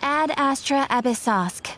Ad Astra Abyssosk.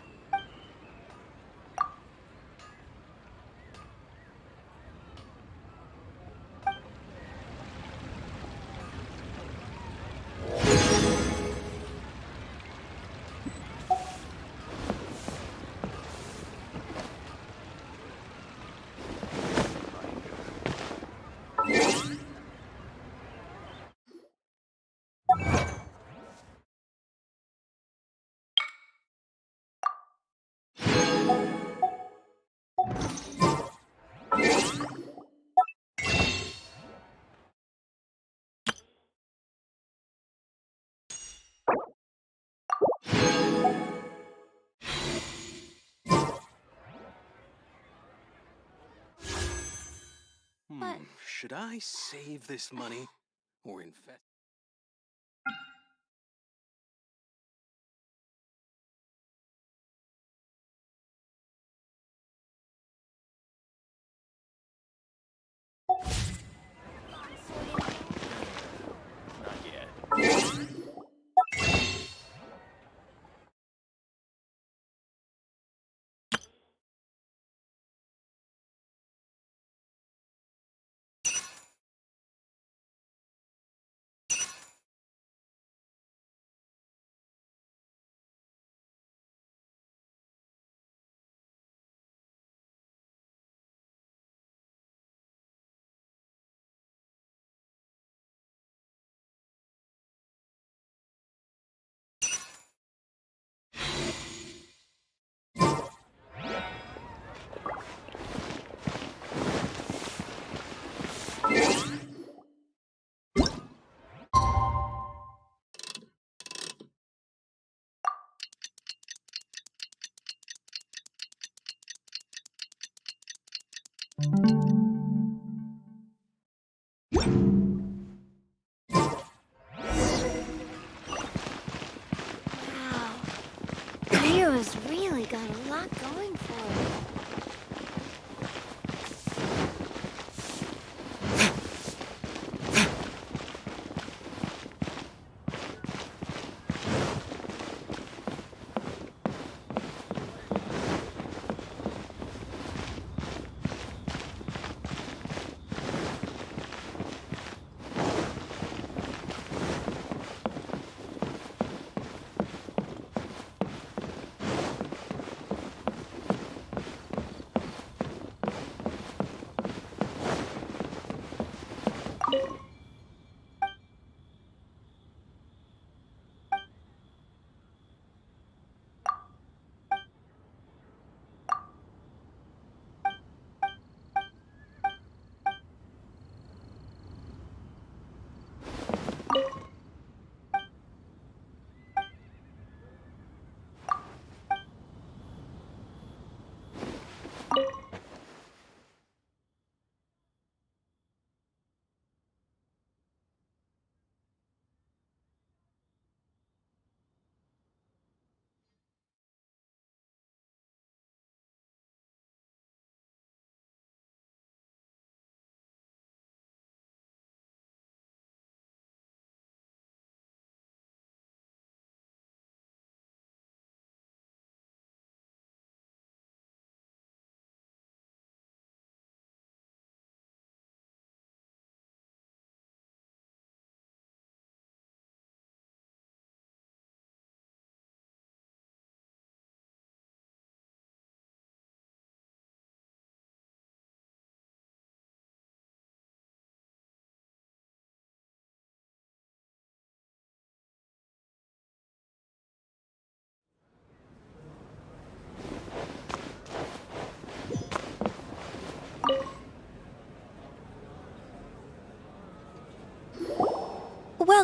Should I save this money or invest? Not yet. Wow. Rio's really got a lot going for it.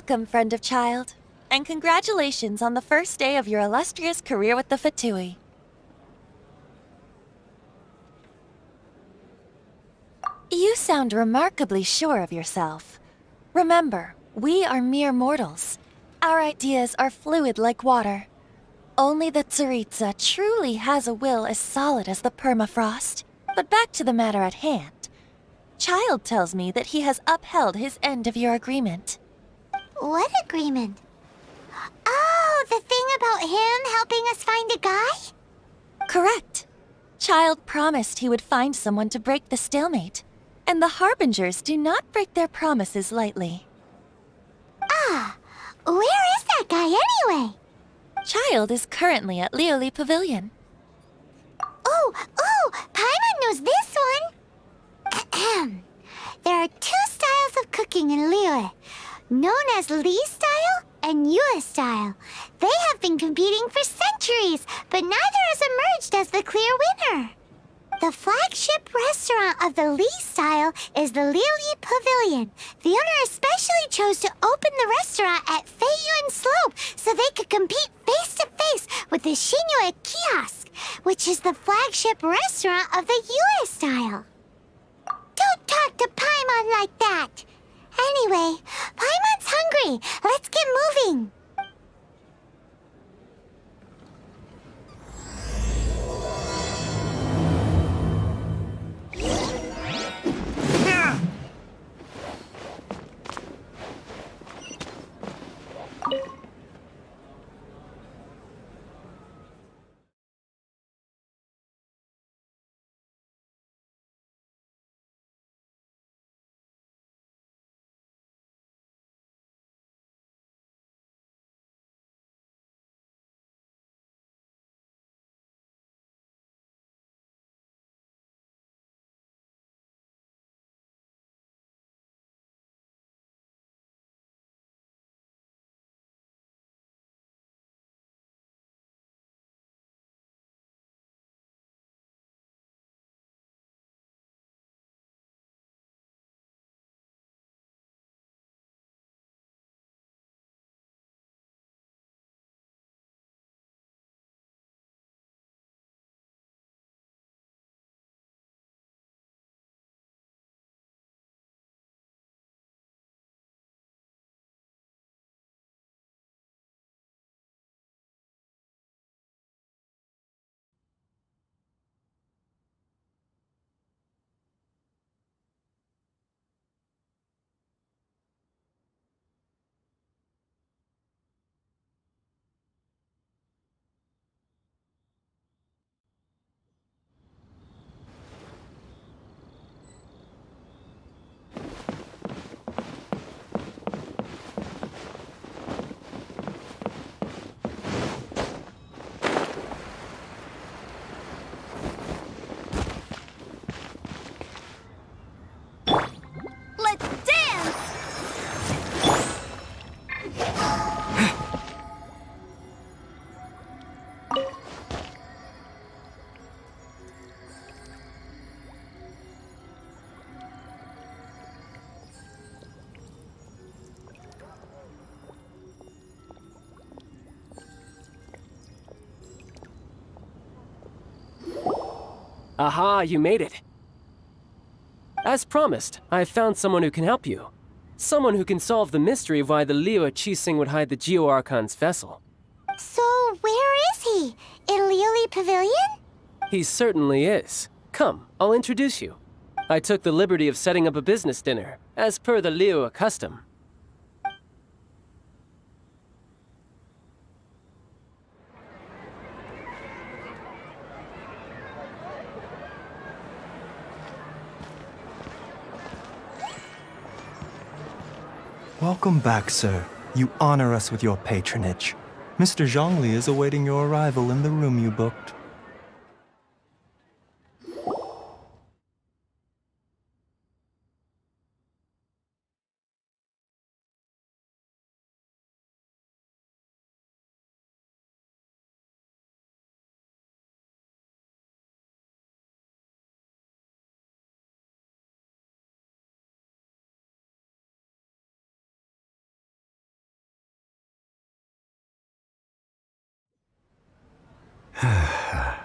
Welcome, friend of child, and congratulations on the first day of your illustrious career with the Fatui. You sound remarkably sure of yourself. Remember, we are mere mortals. Our ideas are fluid like water. Only the Tsaritsa truly has a will as solid as the permafrost. But back to the matter at hand. Child tells me that he has upheld his end of your agreement. What agreement? Oh, the thing about him helping us find a guy? Correct. Child promised he would find someone to break the stalemate. And the Harbingers do not break their promises lightly. Ah, where is that guy anyway? Child is currently at Lioli Pavilion. Oh, Paimon knows this one. There are two styles of cooking in Liyue, known as Li style and Yue style. They have been competing for centuries, but neither has emerged as the clear winner. The flagship restaurant of the Li style is the Lioli Pavilion. The owner especially chose to open the restaurant at Feiyuan Slope so they could compete face-to-face with the Shinue Kiosk, which is the flagship restaurant of the Yue style. Don't talk to Paimon like that! Anyway, Paimon's hungry. Let's get moving. Aha, you made it. As promised, I've found someone who can help you. Someone who can solve the mystery of why the Liyue Qixing would hide the Geo-Archon's vessel. So, where is he? In Lioli Pavilion? He certainly is. Come, I'll introduce you. I took the liberty of setting up a business dinner, as per the Liyue custom. Welcome back, sir. You honor us with your patronage. Mr. Zhongli is awaiting your arrival in the room you booked. Hi.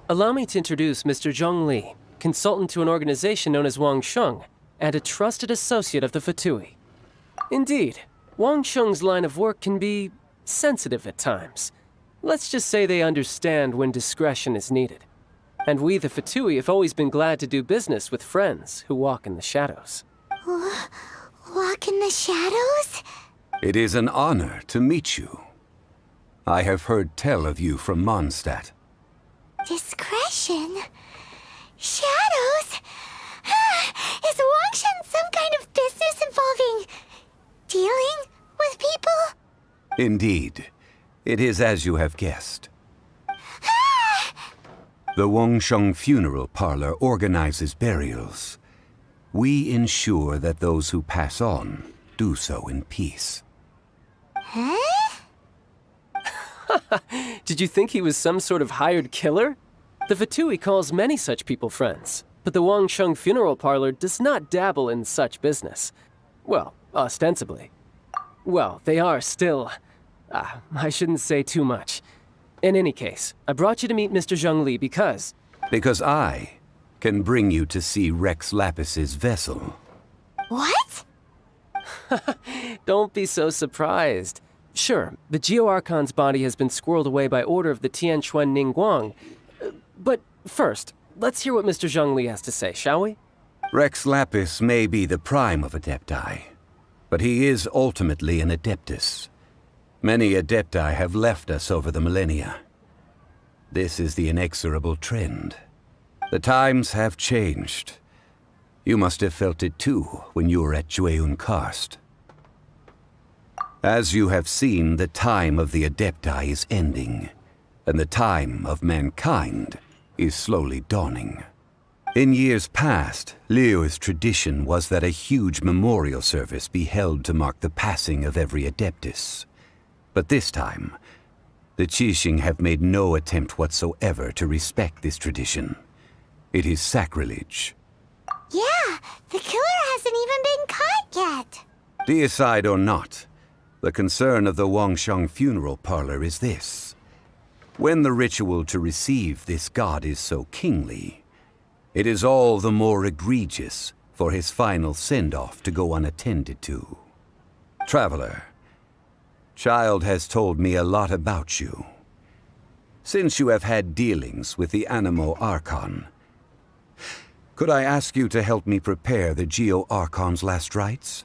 Allow me to introduce Mr. Zhongli, consultant to an organization known as Wang Sheng, and a trusted associate of the Fatui. Indeed, Wang Sheng's line of work can be sensitive at times. Let's just say they understand when discretion is needed. And we, the Fatui, have always been glad to do business with friends who walk in the shadows. Walk in the shadows? It is an honor to meet you. I have heard tell of you from Mondstadt. Discretion? Shadows? Is Wangshan some kind of business involving dealing with people? Indeed, it is as you have guessed. The Wangsheng Funeral Parlor organizes burials. We ensure that those who pass on do so in peace. Huh? Did you think he was some sort of hired killer? The Fatui calls many such people friends, but the Wangsheng Funeral Parlor does not dabble in such business. Well, ostensibly. Well, they are still... I shouldn't say too much. In any case, I brought you to meet Mr. Zhongli because... Because I can bring you to see Rex Lapis's vessel. What? Don't be so surprised. Sure, the Geo-Archon's body has been squirreled away by order of the Tianquan Ningguang. But first, let's hear what Mr. Zhongli has to say, shall we? Rex Lapis may be the prime of Adepti, but he is ultimately an Adeptus. Many Adepti have left us over the millennia. This is the inexorable trend. The times have changed. You must have felt it too when you were at Jueyun Karst. As you have seen, the time of the Adepti is ending, and the time of mankind is slowly dawning. In years past, Liyue's tradition was that a huge memorial service be held to mark the passing of every Adeptus. But this time, the Qixing have made no attempt whatsoever to respect this tradition. It is sacrilege. Yeah, the killer hasn't even been caught yet. Deicide or not, the concern of the Wangsheng Funeral Parlor is this. When the ritual to receive this god is so kingly, it is all the more egregious for his final send-off to go unattended to. Traveler, Child has told me a lot about you. Since you have had dealings with the Animo Archon, could I ask you to help me prepare the Geo-Archon's last rites?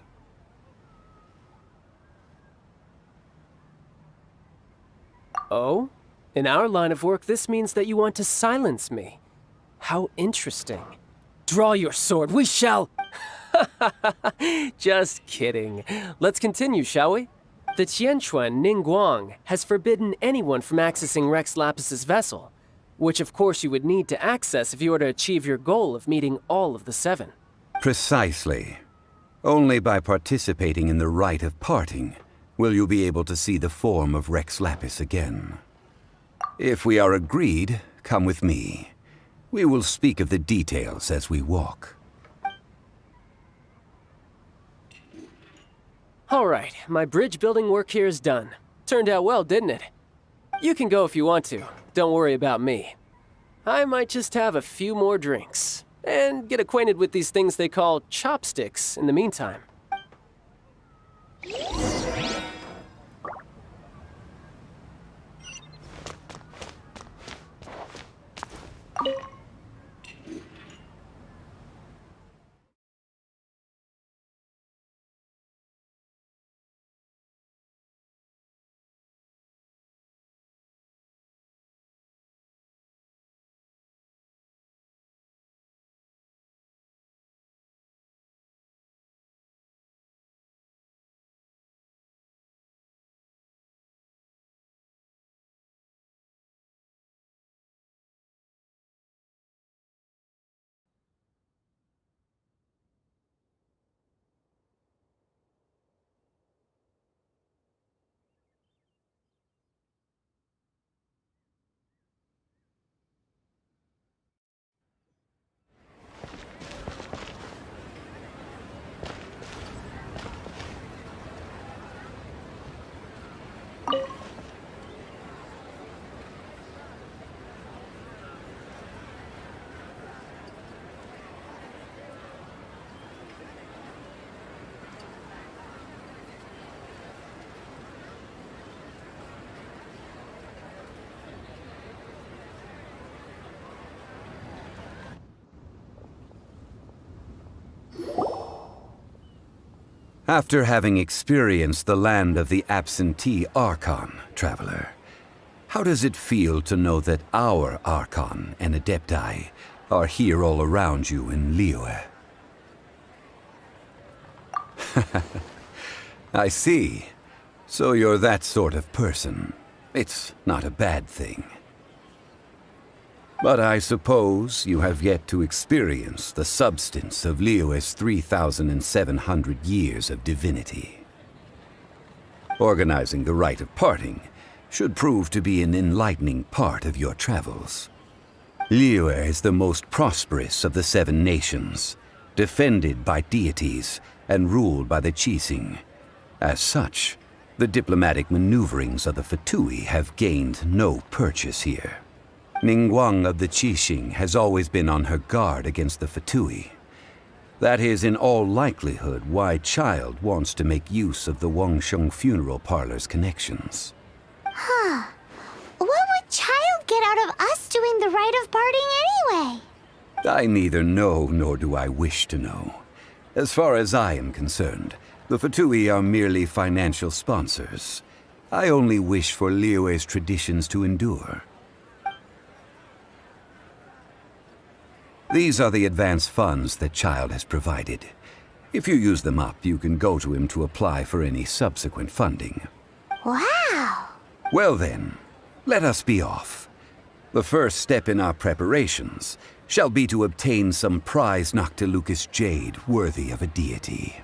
Oh? In our line of work, this means that you want to silence me. How interesting. Draw your sword, we shall... Just kidding. Let's continue, shall we? The Tianquan Ningguang has forbidden anyone from accessing Rex Lapis's vessel, which of course you would need to access if you were to achieve your goal of meeting all of the seven. Precisely. Only by participating in the rite of parting will you be able to see the form of Rex Lapis again. If we are agreed, come with me. We will speak of the details as we walk. All right, my bridge building work here is done. Turned out well, didn't it? You can go if you want to. Don't worry about me. I might just have a few more drinks and get acquainted with these things they call chopsticks in the meantime. After having experienced the land of the absentee Archon, traveler, how does it feel to know that our Archon and Adepti are here all around you in Liyue? I see. So you're that sort of person. It's not a bad thing. But I suppose you have yet to experience the substance of Liyue's 3,700 years of divinity. Organizing the rite of parting should prove to be an enlightening part of your travels. Liyue is the most prosperous of the 7 nations, defended by deities and ruled by the Qixing. As such, the diplomatic maneuverings of the Fatui have gained no purchase here. Ningguang of the Qixing has always been on her guard against the Fatui. That is in all likelihood why Child wants to make use of the Wangsheng funeral parlor's connections. Huh. What would Child get out of us doing the rite of parting anyway? I neither know nor do I wish to know. As far as I am concerned, the Fatui are merely financial sponsors. I only wish for Liyue's traditions to endure. These are the advance funds that Child has provided. If you use them up, you can go to him to apply for any subsequent funding. Wow! Well then, let us be off. The first step in our preparations shall be to obtain some prize Noctilucous jade worthy of a deity.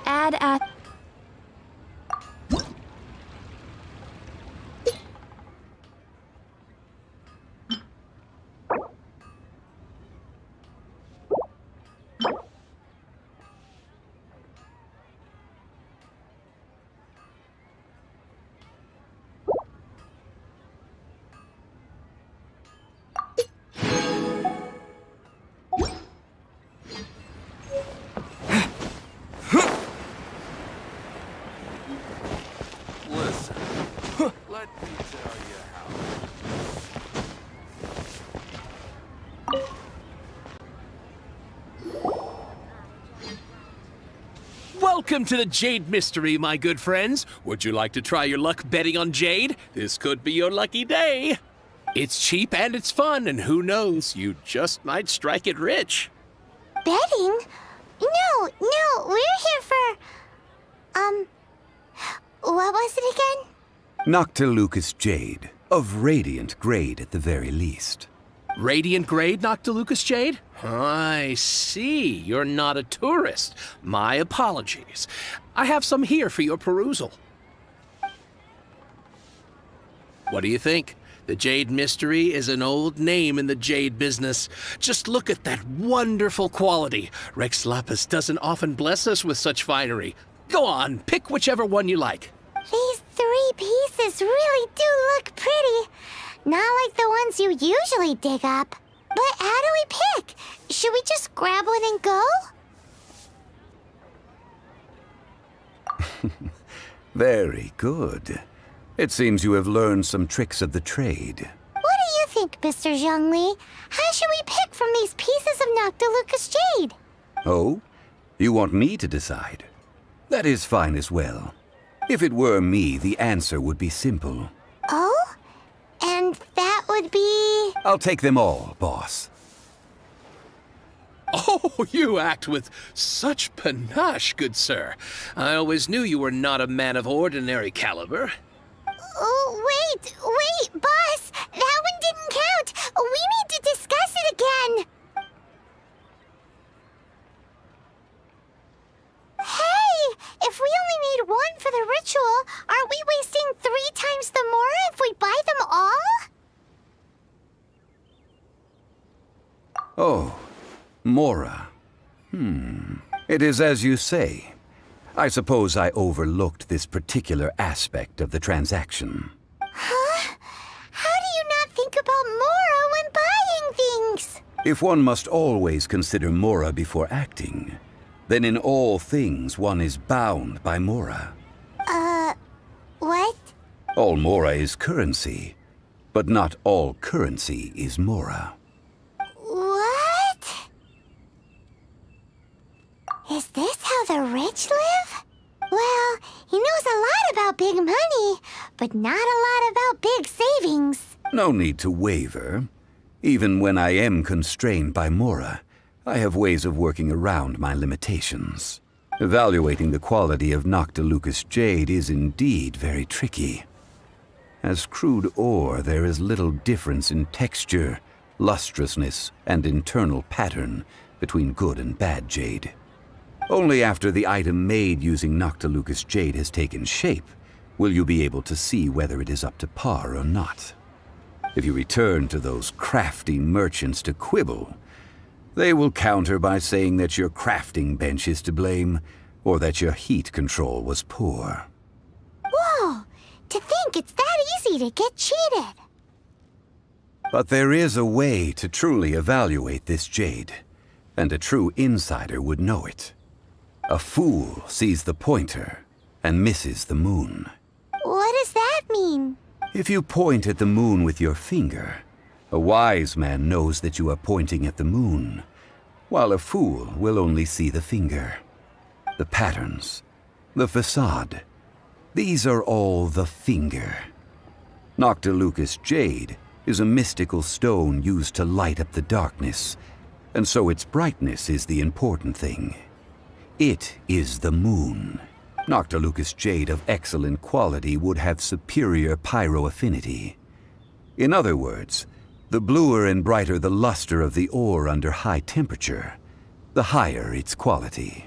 Add at... Listen, let me tell you how. Welcome to the Jade Mystery, my good friends. Would you like to try your luck betting on Jade? This could be your lucky day. It's cheap and it's fun, and who knows, you just might strike it rich. Betting? No, we're here for... what was it again? Noctilucous jade, of radiant grade at the very least. Radiant grade, Noctilucous Jade? I see. You're not a tourist. My apologies. I have some here for your perusal. What do you think? The Jade Mystery is an old name in the jade business. Just look at that wonderful quality. Rex Lapis doesn't often bless us with such finery. Go on, pick whichever one you like. These 3 pieces really do look pretty. Not like the ones you usually dig up. But how do we pick? Should we just grab one and go? Very good. It seems you have learned some tricks of the trade. What do you think, Mr. Zhongli? How should we pick from these pieces of Noctilucous jade? Oh? You want me to decide? That is fine as well. If it were me, the answer would be simple. Oh? And that would be... I'll take them all, boss. Oh, you act with such panache, good sir. I always knew you were not a man of ordinary caliber. Oh, wait, boss! That one didn't count! We need to discuss it again! ritual, aren't we wasting 3 times the mora if we buy them all? Oh, Mora. It is as you say. I suppose I overlooked this particular aspect of the transaction. Huh? How do you not think about mora when buying things? If one must always consider Mora before acting, then in all things one is bound by Mora. What? All Mora is currency, but not all currency is Mora. What? Is this how the rich live? Well, he knows a lot about big money, but not a lot about big savings. No need to waver. Even when I am constrained by Mora, I have ways of working around my limitations. Evaluating the quality of Noctilucous jade is indeed very tricky. As crude ore, there is little difference in texture, lustrousness, and internal pattern between good and bad jade. Only after the item made using Noctilucous jade has taken shape will you be able to see whether it is up to par or not. If you return to those crafty merchants to quibble, they will counter by saying that your crafting bench is to blame, or that your heat control was poor. Whoa! To think it's that easy to get cheated. But there is a way to truly evaluate this jade, and a true insider would know it. A fool sees the pointer and misses the moon. What does that mean? If you point at the moon with your finger, a wise man knows that you are pointing at the moon, while a fool will only see the finger. The patterns, the facade, these are all the finger. Noctilucous jade is a mystical stone used to light up the darkness, and so its brightness is the important thing. It is the moon. Noctilucous jade of excellent quality would have superior pyroaffinity. In other words, the bluer and brighter the luster of the ore under high temperature, the higher its quality.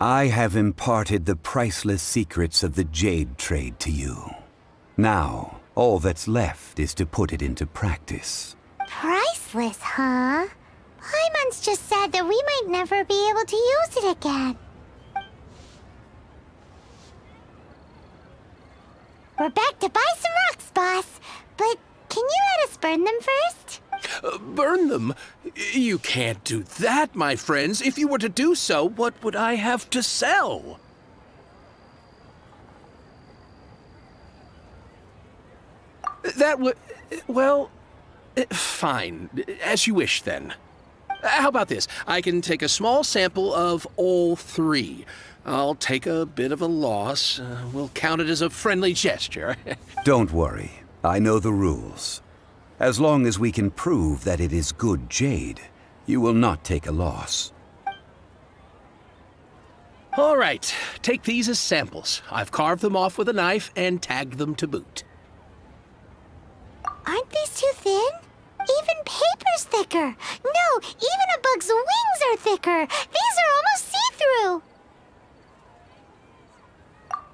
I have imparted the priceless secrets of the jade trade to you. Now, all that's left is to put it into practice. Priceless, huh? Paimon's just said that we might never be able to use it again. We're back to buy some rocks, boss. But can you let us burn them first? Burn them? You can't do that, my friends. If you were to do so, what would I have to sell? That would... well... fine. As you wish, then. How about this? I can take a small sample of all 3. I'll take a bit of a loss. We'll count it as a friendly gesture. Don't worry. I know the rules. As long as we can prove that it is good jade, you will not take a loss. All right. Take these as samples. I've carved them off with a knife and tagged them to boot. Aren't these too thin? Even paper's thicker. No, even a bug's wings are thicker. These are almost see-through.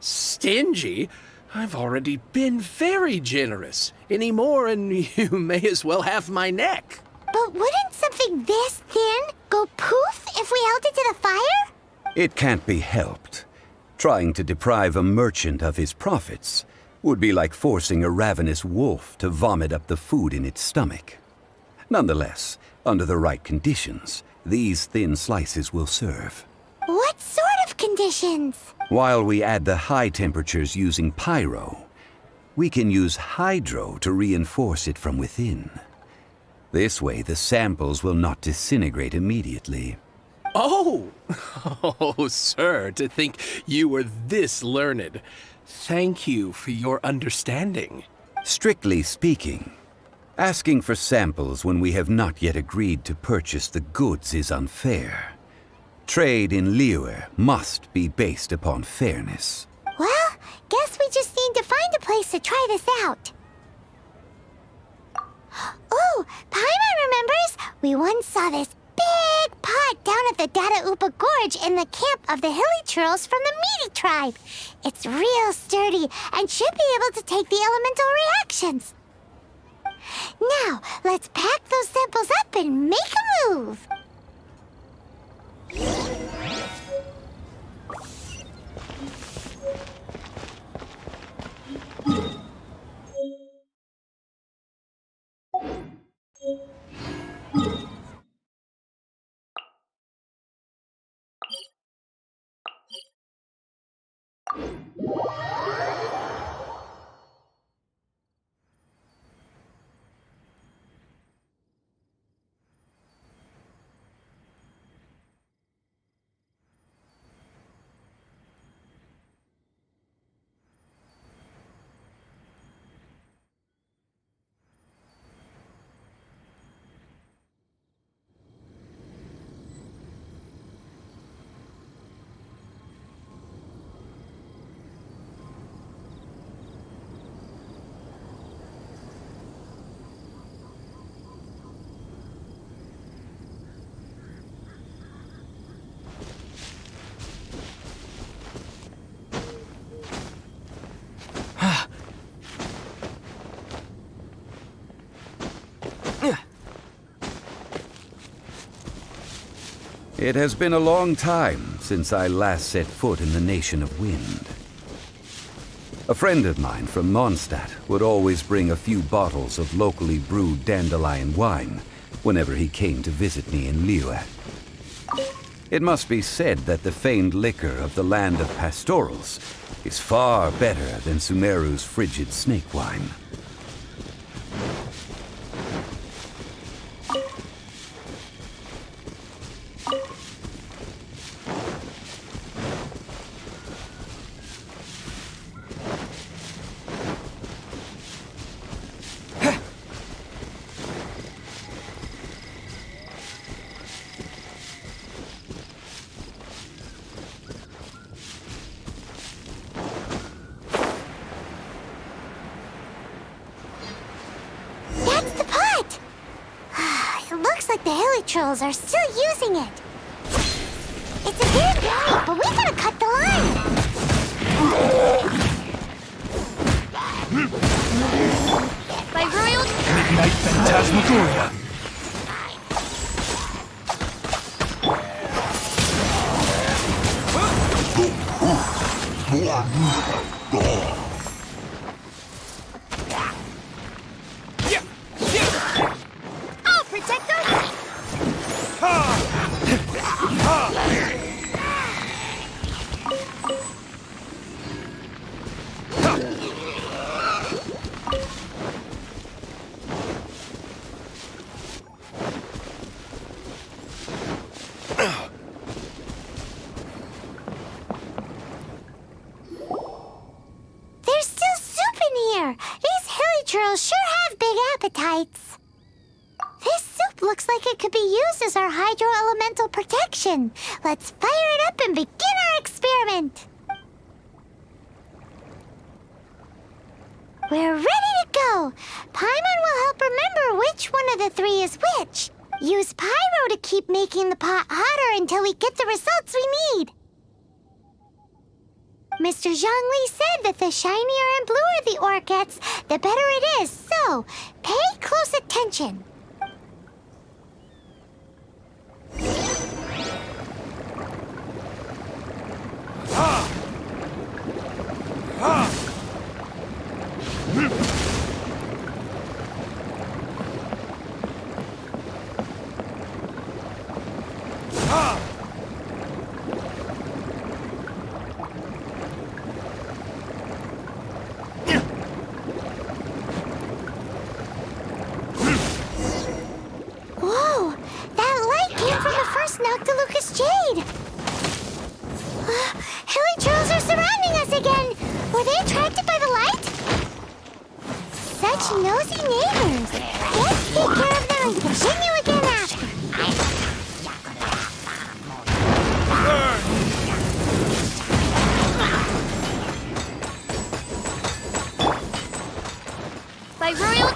Stingy? I've already been very generous. Any more and you may as well have my neck. But wouldn't something this thin go poof if we held it to the fire? It can't be helped. Trying to deprive a merchant of his profits would be like forcing a ravenous wolf to vomit up the food in its stomach. Nonetheless, under the right conditions, these thin slices will serve. What sort of conditions? While we add the high temperatures using pyro, we can use hydro to reinforce it from within. This way, the samples will not disintegrate immediately. Oh! Oh, sir, to think you were this learned. Thank you for your understanding. Strictly speaking, asking for samples when we have not yet agreed to purchase the goods is unfair. Trade in Liyue must be based upon fairness. Well, guess we just need to find a place to try this out. Oh, Paimon remembers we once saw this big pile back down at the Data Upa Gorge in the camp of the hilly churls from the Meaty tribe. It's real sturdy and should be able to take the elemental reactions. Now, let's pack those samples up and make a move. It has been a long time since I last set foot in the Nation of Wind. A friend of mine from Mondstadt would always bring a few bottles of locally brewed dandelion wine whenever he came to visit me in Liyue. It must be said that the famed liquor of the land of pastorals is far better than Sumeru's frigid snake wine. The hilly trolls are still using it. It's a bit bright, but we gotta cut the line. By Royal Midnight Phantasmagoria. I'll protect us. There's still soup in here. These hilly churls sure have big appetites. This soup looks like it could be used as our hydro-elemental protection. Let's fire it up and begin our experiment. We're ready to go. Paimon will help remember which one of the three is which. Use pyro to keep making the pot hotter until we get the results we need. Mr. Zhongli said that the shinier and bluer the ore gets, the better it is, so pay close attention. Whoa! That light came from the first Noctilucous Jade! Hilly trolls are surrounding us again! Were they attracted by the light? Such nosy neighbors! Let's take care of them and continue again after. By Royal...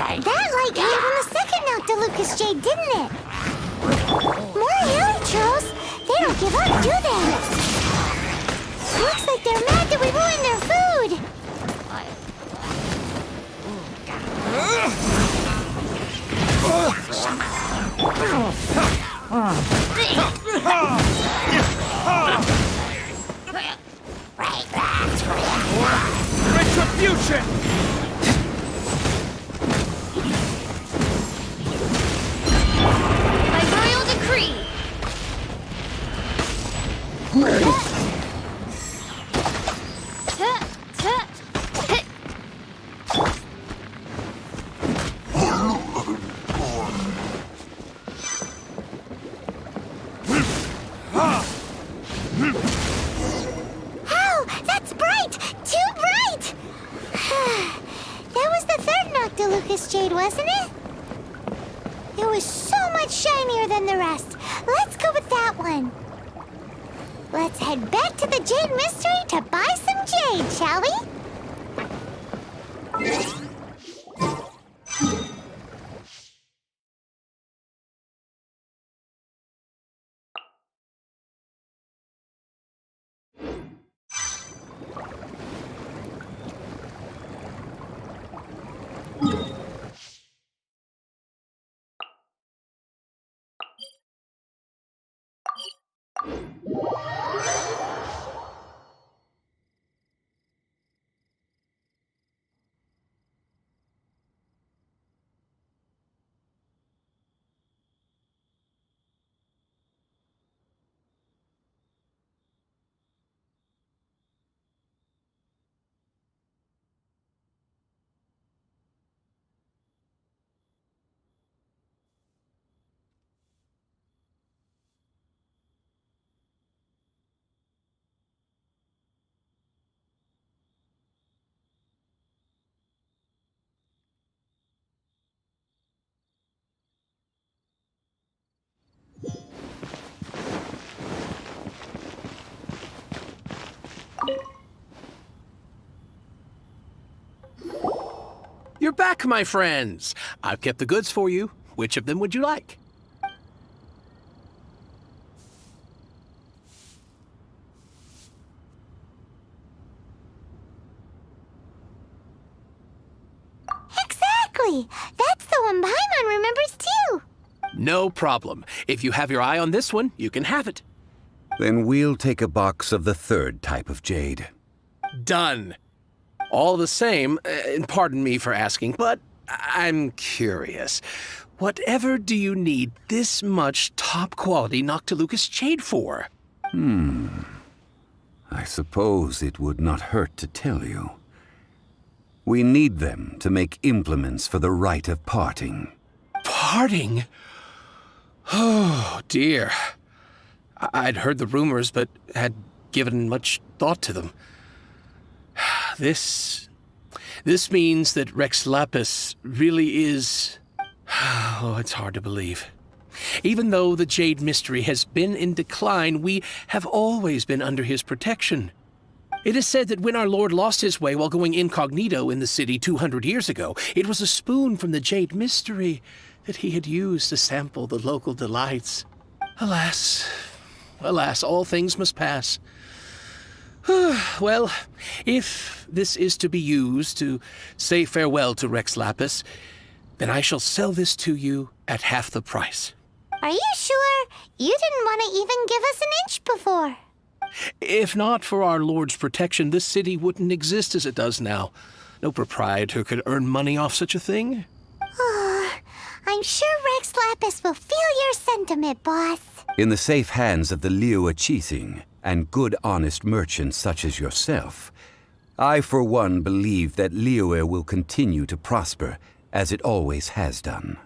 That light came from the second Noctilucous Jade, didn't it? More hairy churros? They don't give up, do they? Looks like they're mad that we ruined their food. Retribution! By royal decree. Oh, that's bright! Too bright! That was the third Noctilucous Jade, wasn't it? It was so much shinier than the rest. Let's go with that one. Let's head back to the Jade Mystery to buy some jade, shall we? You're back, my friends. I've kept the goods for you. Which of them would you like? Exactly! That's the one Paimon remembers too! No problem. If you have your eye on this one, you can have it. Then we'll take a box of the third type of jade. Done. All the same, and pardon me for asking, but I'm curious. Whatever do you need this much top-quality Noctilucous jade for? I suppose it would not hurt to tell you. We need them to make implements for the rite of parting. Parting? Oh, dear. I'd heard the rumors, but had given much thought to them. This means that Rex Lapis really is... Oh, it's hard to believe. Even though the Jade Mystery has been in decline, we have always been under his protection. It is said that when our Lord lost his way while going incognito in the city 200 years ago, it was a spoon from the Jade Mystery that he had used to sample the local delights. Alas, alas, all things must pass. Well, if this is to be used to say farewell to Rex Lapis, then I shall sell this to you at half the price. Are you sure? You didn't want to even give us an inch before. If not for our Lord's protection, this city wouldn't exist as it does now. No proprietor could earn money off such a thing. I'm sure Rex Lapis will feel your sentiment, boss. In the safe hands of the Liu Chising and good honest merchants such as yourself, I for one believe that Liyue will continue to prosper as it always has done.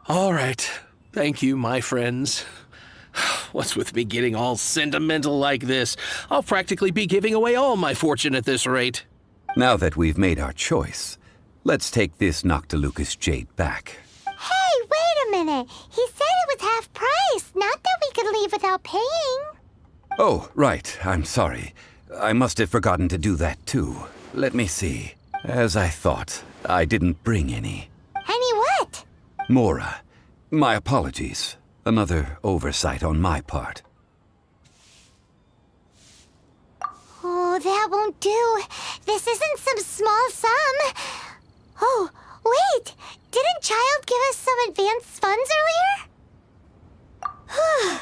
All right. Thank you, my friends. What's with me getting all sentimental like this? I'll practically be giving away all my fortune at this rate. Now that we've made our choice, let's take this Noctilucous jade back. Hey, wait a minute. He said it was half price, not that we could leave without paying. Oh, right. I'm sorry. I must have forgotten to do that too. Let me see. As I thought, I didn't bring any. Hey, Mora, my apologies. Another oversight on my part. Oh, that won't do. This isn't some small sum. Oh, wait! Didn't Child give us some advance funds earlier? Whew,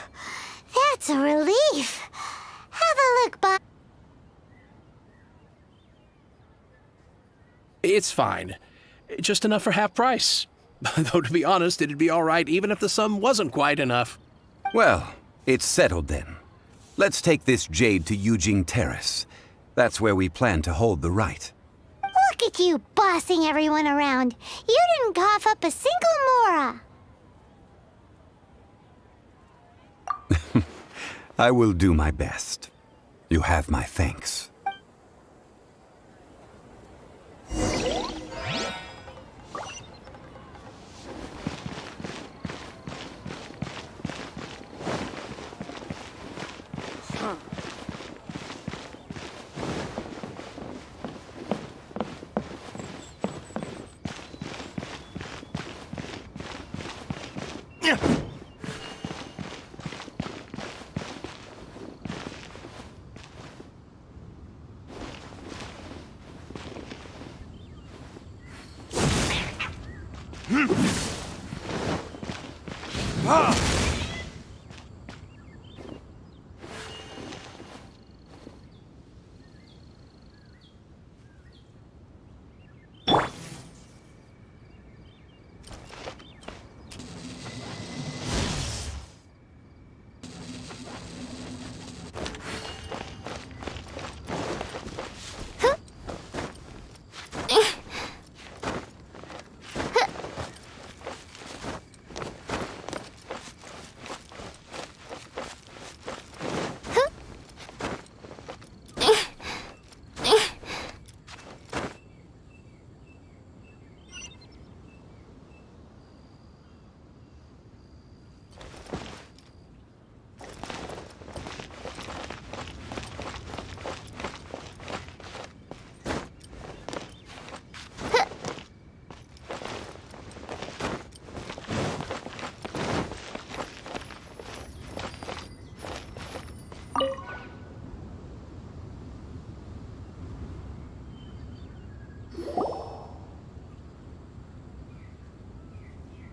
that's a relief. Have a look, Bob. It's fine. Just enough for half price. Though, to be honest, it'd be all right even if the sum wasn't quite enough. Well, it's settled then. Let's take this jade to Yujing Terrace. That's where we plan to hold the rite. Look at you bossing everyone around. You didn't cough up a single mora. I will do my best. You have my thanks.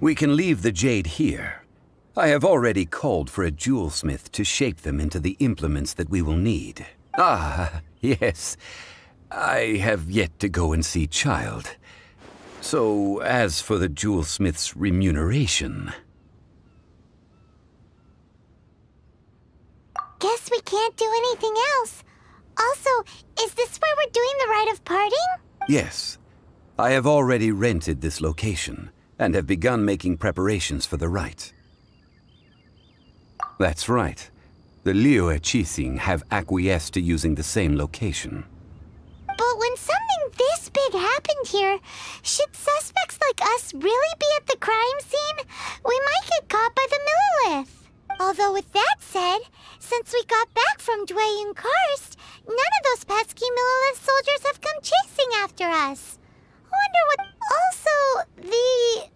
We can leave the jade here. I have already called for a jewelsmith to shape them into the implements that we will need. Ah, yes. I have yet to go and see Child. So, as for the jewelsmith's remuneration... Guess we can't do anything else. Also, is this where we're doing the rite of parting? Yes. I have already rented this location, and have begun making preparations for the rite. That's right. The Liyue Qixing have acquiesced to using the same location. But when something this big happened here, should suspects like us really be at the crime scene? We might get caught by the Millilith. Although with that said, since we got back from Dwayne Karst, none of those pesky Millilith soldiers have come chasing after us. Wonder what... Also, the,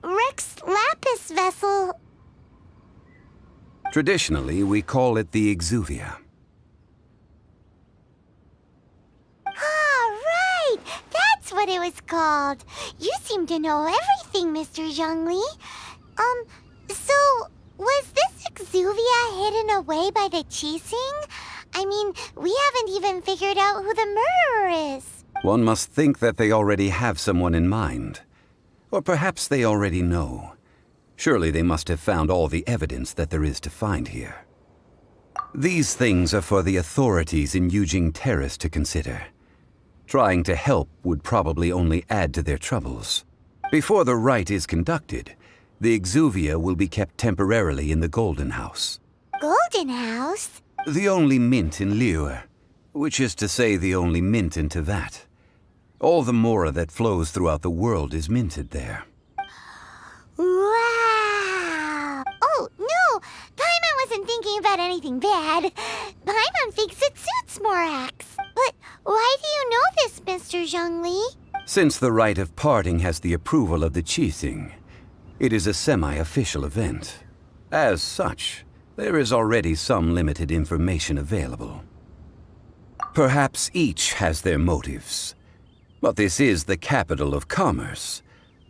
Rex Lapis vessel... Traditionally, we call it the Exuvia. Ah, right! That's what it was called. You seem to know everything, Mr. Zhongli. So, was this Exuvia hidden away by the Qixing? I mean, we haven't even figured out who the murderer is. One must think that they already have someone in mind. Or perhaps they already know. Surely they must have found all the evidence that there is to find here. These things are for the authorities in Yujing Terrace to consider. Trying to help would probably only add to their troubles. Before the rite is conducted, the Exuvia will be kept temporarily in the Golden House. Golden House? The only mint in Liyue, which is to say the only mint in Tevat. All the mora that flows throughout the world is minted there. Wow! Oh, no! Paimon wasn't thinking about anything bad. Paimon thinks it suits Morax. But why do you know this, Mr. Zhongli? Since the rite of parting has the approval of the Qixing, it is a semi-official event. As such, there is already some limited information available. Perhaps each has their motives, but this is the capital of commerce.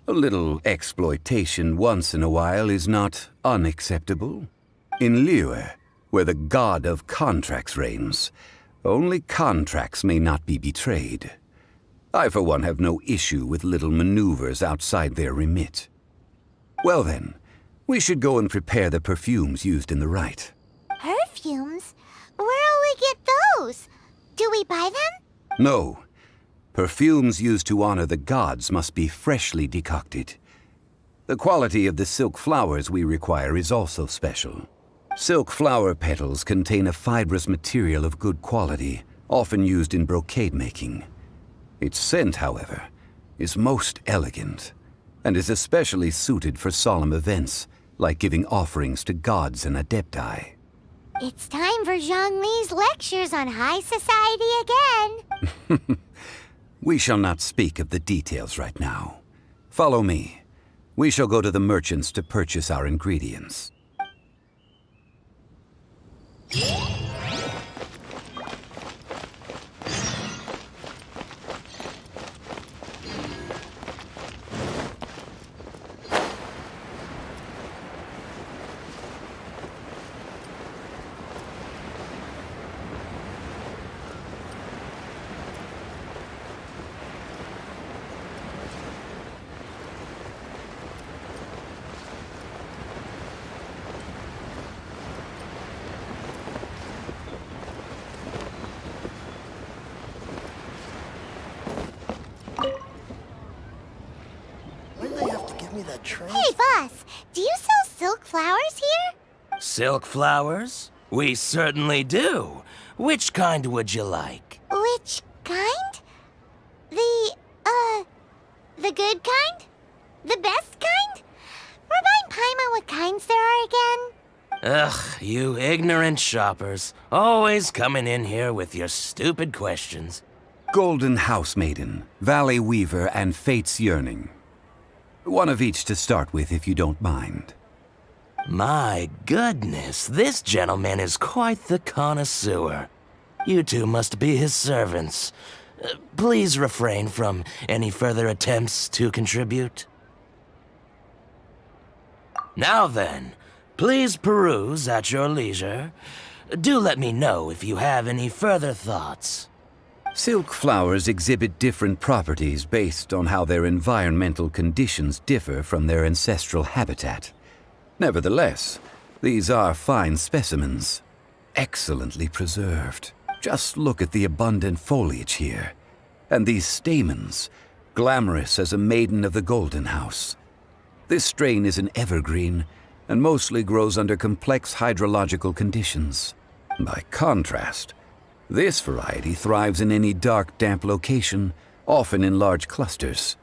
A little exploitation once in a while is not unacceptable. In Liyue, where the god of contracts reigns, only contracts may not be betrayed. I, for one, have no issue with little maneuvers outside their remit. Well then, we should go and prepare the perfumes used in the rite. Perfumes? Where'll we get those? Do we buy them? No. Perfumes used to honor the gods must be freshly decocted. The quality of the silk flowers we require is also special. Silk flower petals contain a fibrous material of good quality, often used in brocade making. Its scent, however, is most elegant, and is especially suited for solemn events, like giving offerings to gods and adepti. It's time for Zhongli's lectures on high society again. We shall not speak of the details right now. Follow me. We shall go to the merchants to purchase our ingredients. Hey, boss, do you sell silk flowers here? Silk flowers? We certainly do. Which kind would you like? Which kind? The good kind? The best kind? Remind Paimon what kinds there are again. Ugh, you ignorant shoppers. Always coming in here with your stupid questions. Golden Housemaiden, Valley Weaver, and Fate's Yearning. One of each to start with, if you don't mind. My goodness, this gentleman is quite the connoisseur. You two must be his servants. Please refrain from any further attempts to contribute. Now then, please peruse at your leisure. Do let me know if you have any further thoughts. Silk flowers exhibit different properties based on how their environmental conditions differ from their ancestral habitat. Nevertheless, these are fine specimens, excellently preserved. Just look at the abundant foliage here, and these stamens, glamorous as a maiden of the Golden House. This strain is an evergreen, and mostly grows under complex hydrological conditions. By contrast, this variety thrives in any dark, damp location, often in large clusters.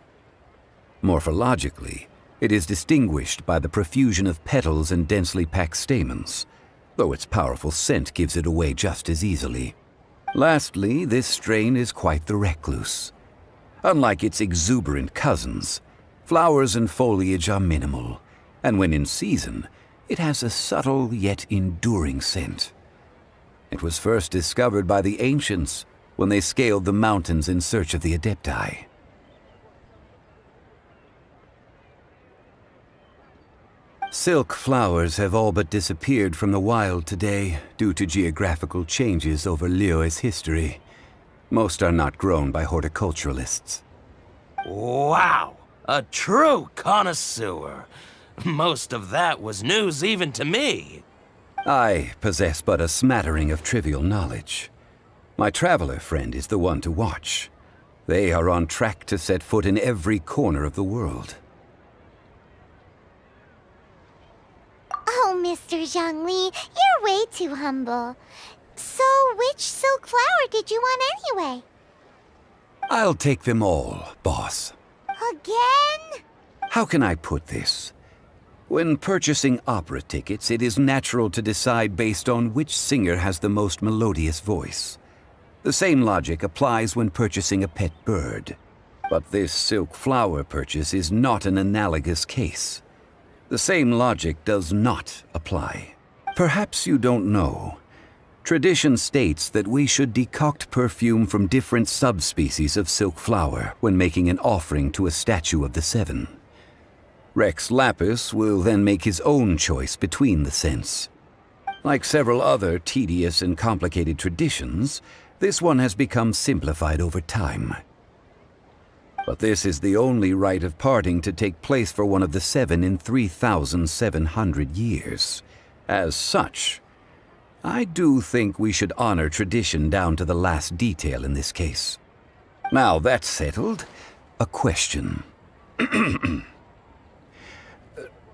Morphologically, it is distinguished by the profusion of petals and densely packed stamens, though its powerful scent gives it away just as easily. Lastly, this strain is quite the recluse. Unlike its exuberant cousins, flowers and foliage are minimal, and when in season, it has a subtle yet enduring scent. It was first discovered by the ancients when they scaled the mountains in search of the adepti. Silk flowers have all but disappeared from the wild today due to geographical changes over Liyue's history. Most are not grown by horticulturalists. Wow! A true connoisseur. Most of that was news even to me. I possess but a smattering of trivial knowledge. My traveler friend is the one to watch. They are on track to set foot in every corner of the world. Oh, Mr. Zhongli, you're way too humble. So, which silk flower did you want anyway? I'll take them all, boss. Again? How can I put this? When purchasing opera tickets, it is natural to decide based on which singer has the most melodious voice. The same logic applies when purchasing a pet bird. But this silk flower purchase is not an analogous case. The same logic does not apply. Perhaps you don't know. Tradition states that we should decoct perfume from different subspecies of silk flower when making an offering to a statue of the seven. Rex Lapis will then make his own choice between the scents. Like several other tedious and complicated traditions, this one has become simplified over time. But this is the only rite of parting to take place for one of the seven in 3,700 years. As such, I do think we should honor tradition down to the last detail in this case. Now that's settled, a question.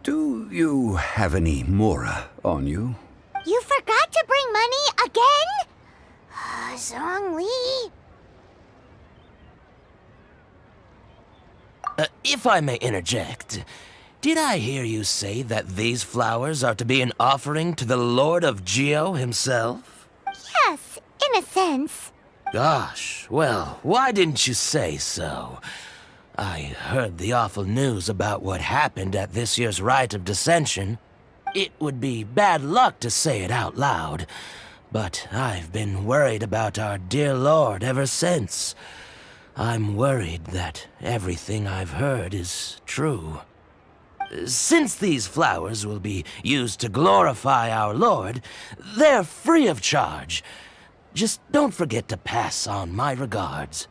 Do you have any mora on you? You forgot to bring money again? Zhongli. If I may interject, did I hear you say that these flowers are to be an offering to the Lord of Geo himself? Yes, in a sense. Gosh, well, why didn't you say so? I heard the awful news about what happened at this year's Rite of Dissension. It would be bad luck to say it out loud, but I've been worried about our dear Lord ever since. I'm worried that everything I've heard is true. Since these flowers will be used to glorify our Lord, they're free of charge. Just don't forget to pass on my regards.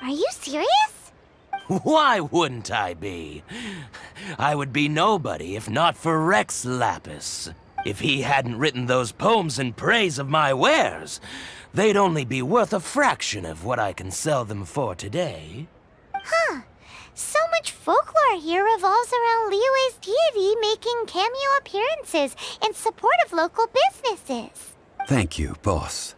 Are you serious? Why wouldn't I be? I would be nobody if not for Rex Lapis. If he hadn't written those poems in praise of my wares, they'd only be worth a fraction of what I can sell them for today. Huh. So much folklore here revolves around Liyue's deity making cameo appearances in support of local businesses. Thank you, boss.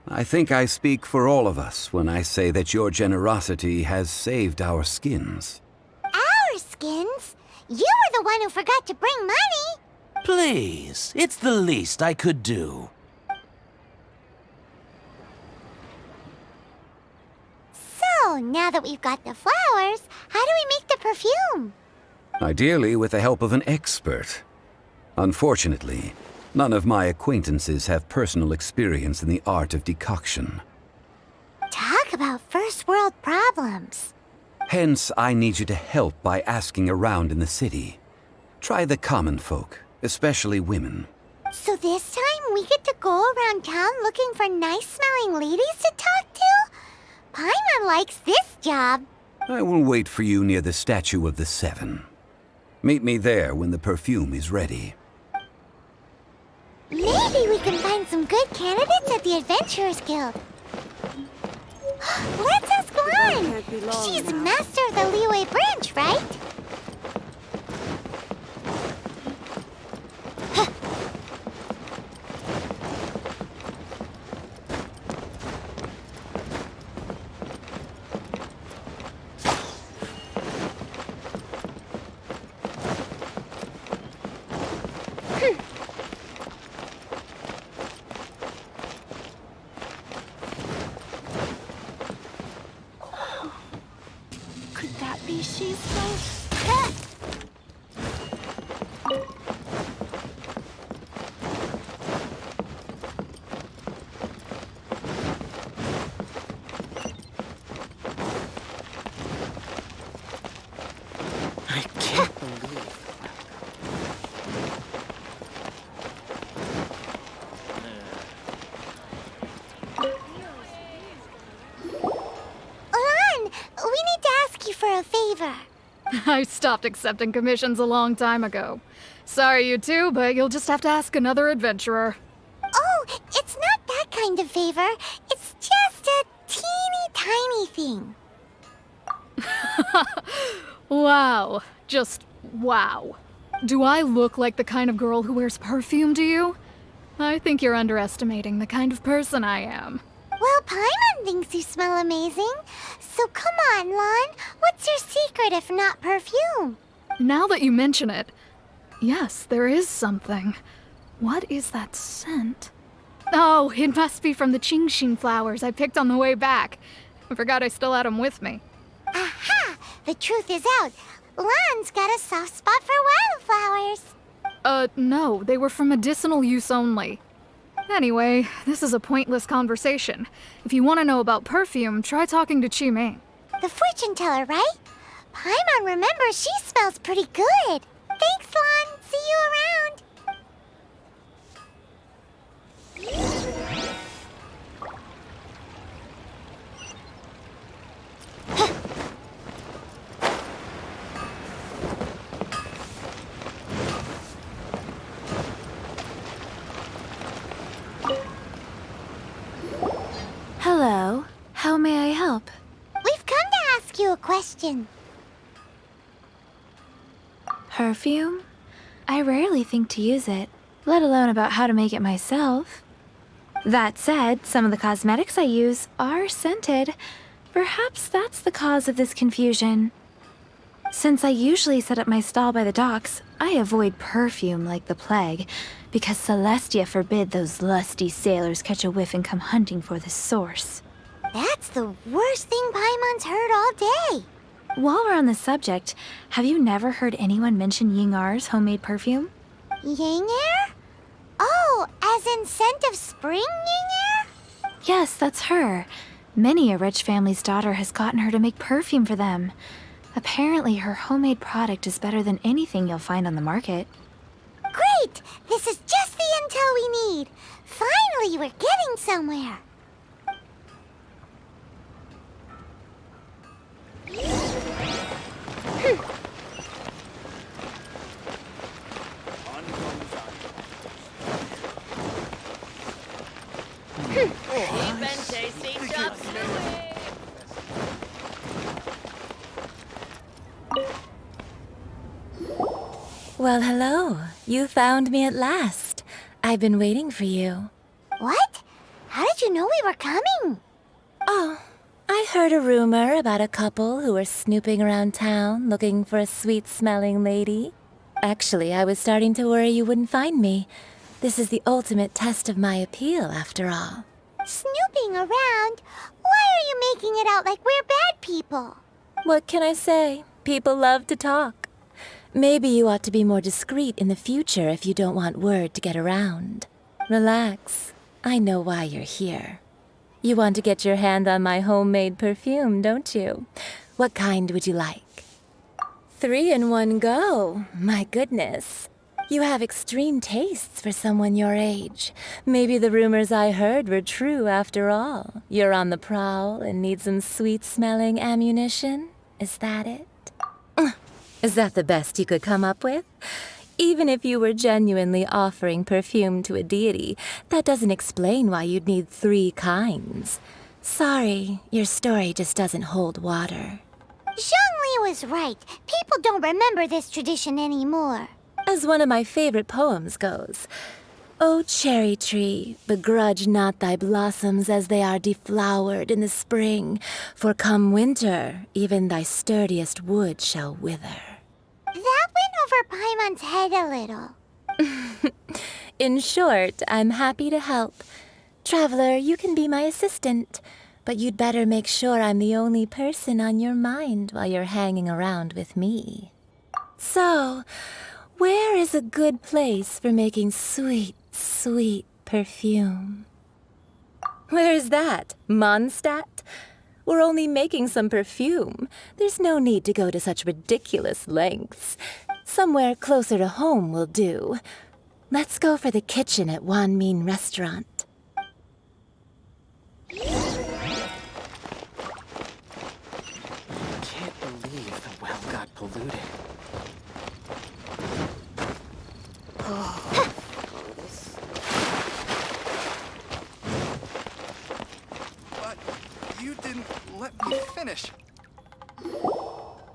I think I speak for all of us when I say that your generosity has saved our skins. Our skins? You were the one who forgot to bring money. Please, it's the least I could do. So, now that we've got the flowers, how do we make the perfume? Ideally with the help of an expert. Unfortunately, none of my acquaintances have personal experience in the art of decoction. Talk about first world problems. Hence, I need you to help by asking around in the city. Try the common folk, especially women. So this time we get to go around town looking for nice-smelling ladies to talk to? Paimon likes this job. I will wait for you near the statue of the Seven. Meet me there when the perfume is ready. Maybe we can find some good candidates at the Adventurers Guild. Let's ask Lan. She's master of the Liyue branch, right? Could that be she's though? I can't believe. Lan, we need to ask you for a favor. I stopped accepting commissions a long time ago. Sorry, you two, but you'll just have to ask another adventurer. Oh, it's not that kind of favor. It's just a teeny tiny thing. Wow. Just wow. Do I look like the kind of girl who wears perfume to you? I think you're underestimating the kind of person I am. Well, Paimon thinks you smell amazing. So come on, Lan. What's your secret if not perfume? Now that you mention it, yes, there is something. What is that scent? Oh, it must be from the Qingxin flowers I picked on the way back. I forgot I still had them with me. Aha! The truth is out. Lan's got a soft spot for wildflowers. No, they were for medicinal use only. Anyway, this is a pointless conversation. If you want to know about perfume, try talking to Chi Ming. The fortune teller, right? Paimon remembers she smells pretty good. Thanks, Lan. See you around. Hello. How may I help? We've come to ask you a question. Perfume? I rarely think to use it, let alone about how to make it myself. That said, some of the cosmetics I use are scented. Perhaps that's the cause of this confusion. Since I usually set up my stall by the docks, I avoid perfume like the plague, because Celestia forbid those lusty sailors catch a whiff and come hunting for the source. That's the worst thing Paimon's heard all day. While we're on the subject, have you never heard anyone mention Ying-Ar's homemade perfume? Ying-Er? Oh, as in scent of spring, Ying-Er? Yes, that's her. Many a rich family's daughter has gotten her to make perfume for them. Apparently, her homemade product is better than anything you'll find on the market. Great! This is just the intel we need. Finally, we're getting somewhere. Well, hello. You found me at last. I've been waiting for you. What? How did you know we were coming? Oh, I heard a rumor about a couple who were snooping around town looking for a sweet-smelling lady. Actually, I was starting to worry you wouldn't find me. This is the ultimate test of my appeal, after all. Snooping around? Why are you making it out like we're bad people? What can I say? People love to talk. Maybe you ought to be more discreet in the future if you don't want word to get around. Relax. I know why you're here. You want to get your hand on my homemade perfume, don't you? What kind would you like? 3 in one go. My goodness. You have extreme tastes for someone your age. Maybe the rumors I heard were true after all. You're on the prowl and need some sweet-smelling ammunition? Is that it? Is that the best you could come up with? Even if you were genuinely offering perfume to a deity, that doesn't explain why you'd need 3 kinds. Sorry, your story just doesn't hold water. Zhongli was right. People don't remember this tradition anymore. As one of my favorite poems goes, O cherry tree, begrudge not thy blossoms as they are deflowered in the spring, for come winter, even thy sturdiest wood shall wither. That went over Paimon's head a little. In short, I'm happy to help. Traveler, you can be my assistant, but you'd better make sure I'm the only person on your mind while you're hanging around with me. So, where is a good place for making sweet, sweet perfume? Where is that? Mondstadt? We're only making some perfume. There's no need to go to such ridiculous lengths. Somewhere closer to home will do. Let's go for the kitchen at Wan Min Restaurant. Can't believe the well got polluted. But you didn't let me finish.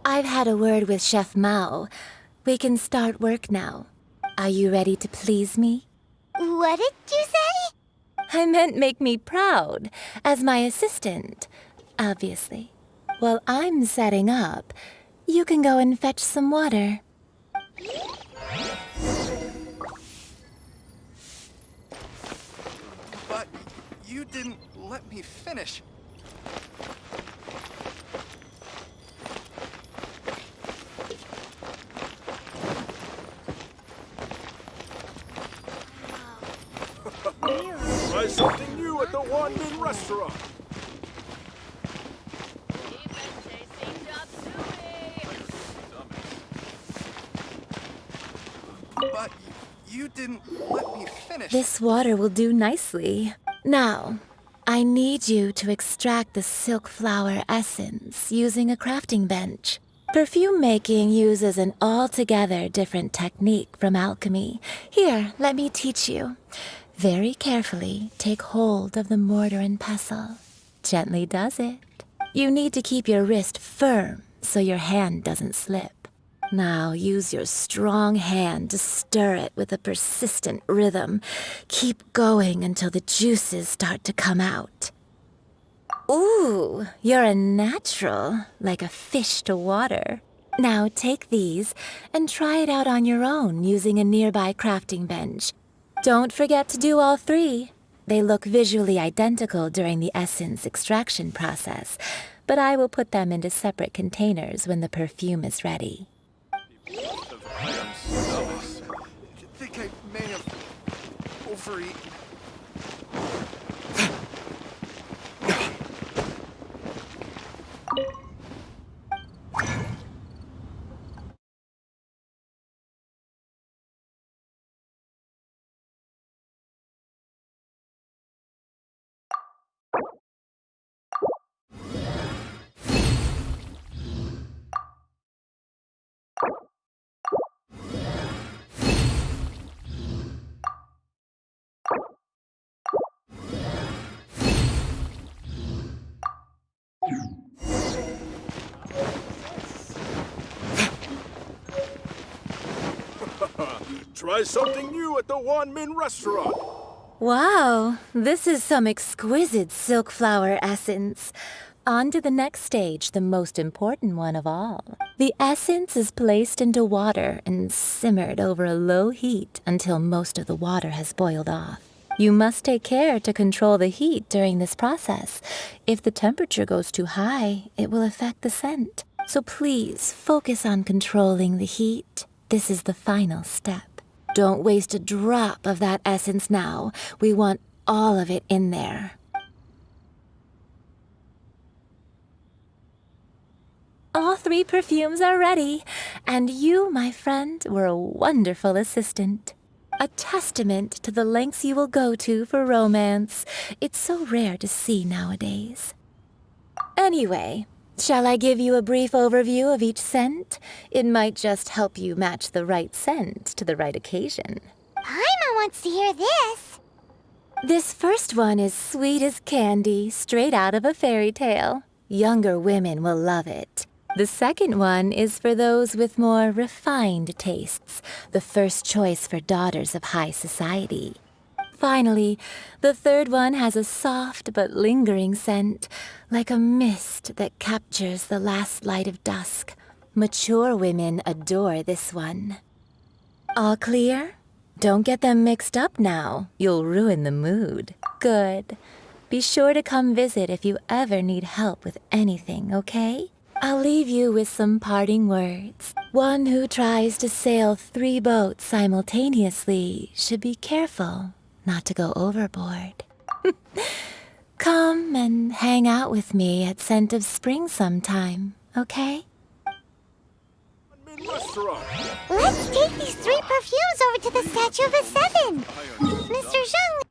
I've had a word with Chef Mao. We can start work now. Are you ready to please me? What did you say? I meant make me proud, as my assistant, obviously. While I'm setting up, you can go and fetch some water. But you didn't let me finish. one-min restaurant. But you didn't let me finish. This water will do nicely. Now, I need you to extract the silk flower essence using a crafting bench. Perfume making uses an altogether different technique from alchemy. Here, let me teach you. Very carefully, take hold of the mortar and pestle. Gently does it. You need to keep your wrist firm so your hand doesn't slip. Now use your strong hand to stir it with a persistent rhythm. Keep going until the juices start to come out. Ooh, you're a natural, like a fish to water. Now take these and try it out on your own using a nearby crafting bench. Don't forget to do all three. They look visually identical during the essence extraction process, but I will put them into separate containers when the perfume is ready. I am so. I think I may have overeaten. Try something new at the one-min restaurant. Wow, this is some exquisite silk flower essence. On to the next stage, the most important one of all. The essence is placed into water and simmered over a low heat until most of the water has boiled off. You must take care to control the heat during this process. If the temperature goes too high, it will affect the scent. So please focus on controlling the heat. This is the final step. Don't waste a drop of that essence now. We want all of it in there. All three perfumes are ready, and you, my friend, were a wonderful assistant. A testament to the lengths you will go to for romance. It's so rare to see nowadays. Anyway, shall I give you a brief overview of each scent? It might just help you match the right scent to the right occasion. Paimon wants to hear this. This first one is sweet as candy, straight out of a fairy tale. Younger women will love it. The second one is for those with more refined tastes, the first choice for daughters of high society. Finally, the third one has a soft but lingering scent, like a mist that captures the last light of dusk. Mature women adore this one. All clear? Don't get them mixed up now. You'll ruin the mood. Good. Be sure to come visit if you ever need help with anything, okay? I'll leave you with some parting words. One who tries to sail 3 boats simultaneously should be careful not to go overboard. Come and hang out with me at Scent of Spring sometime, okay? One-min restaurant. Let's take these 3 perfumes over to the Statue of the Seven. Mr. Zhang.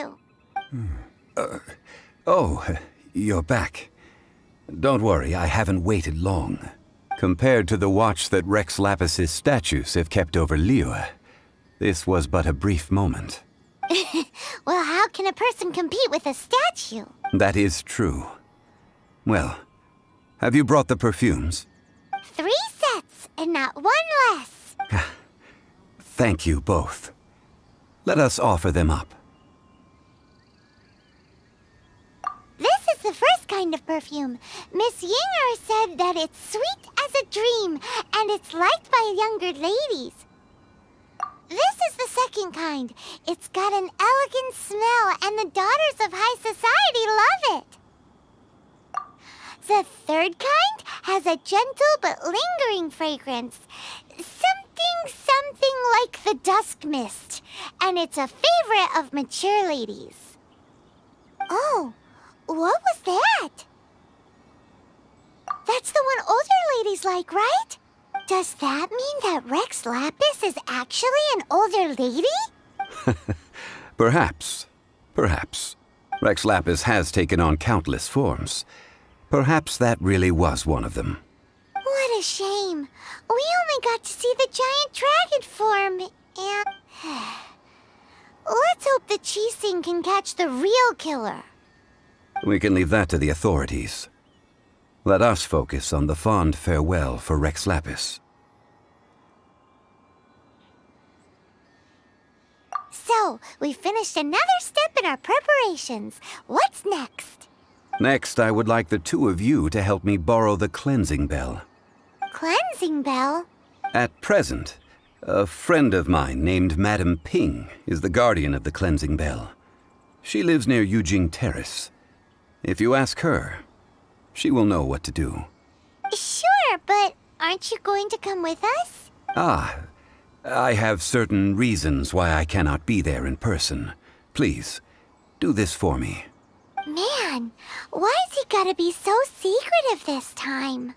you? Oh, you're back. Don't worry, I haven't waited long. Compared to the watch that Rex Lapis's statues have kept over Liyue, this was but a brief moment. Well, how can a person compete with a statue? That is true. Well, have you brought the perfumes? 3 sets, and not 1 less. Thank you both. Let us offer them up. This is the first kind of perfume. Miss Yinger said that it's sweet as a dream, and it's liked by younger ladies. This is the second kind. It's got an elegant smell, and the daughters of high society love it. The third kind has a gentle but lingering fragrance. Something like the dusk mist, and it's a favorite of mature ladies. Oh, what was that? That's the one older ladies like, right? Does that mean that Rex Lapis is actually an older lady? Perhaps. Perhaps. Rex Lapis has taken on countless forms. Perhaps that really was one of them. What a shame. We only got to see the giant dragon form, and... Let's hope that Chi-Sing can catch the real killer. We can leave that to the authorities. Let us focus on the fond farewell for Rex Lapis. So, we finished another step in our preparations. What's next? Next, I would like the 2 of you to help me borrow the cleansing bell. Cleansing bell? At present, a friend of mine named Madame Ping is the guardian of the cleansing bell. She lives near Yujing Terrace. If you ask her, she will know what to do. Sure, but aren't you going to come with us? Ah, I have certain reasons why I cannot be there in person. Please, do this for me. Man, why's he gotta be so secretive this time?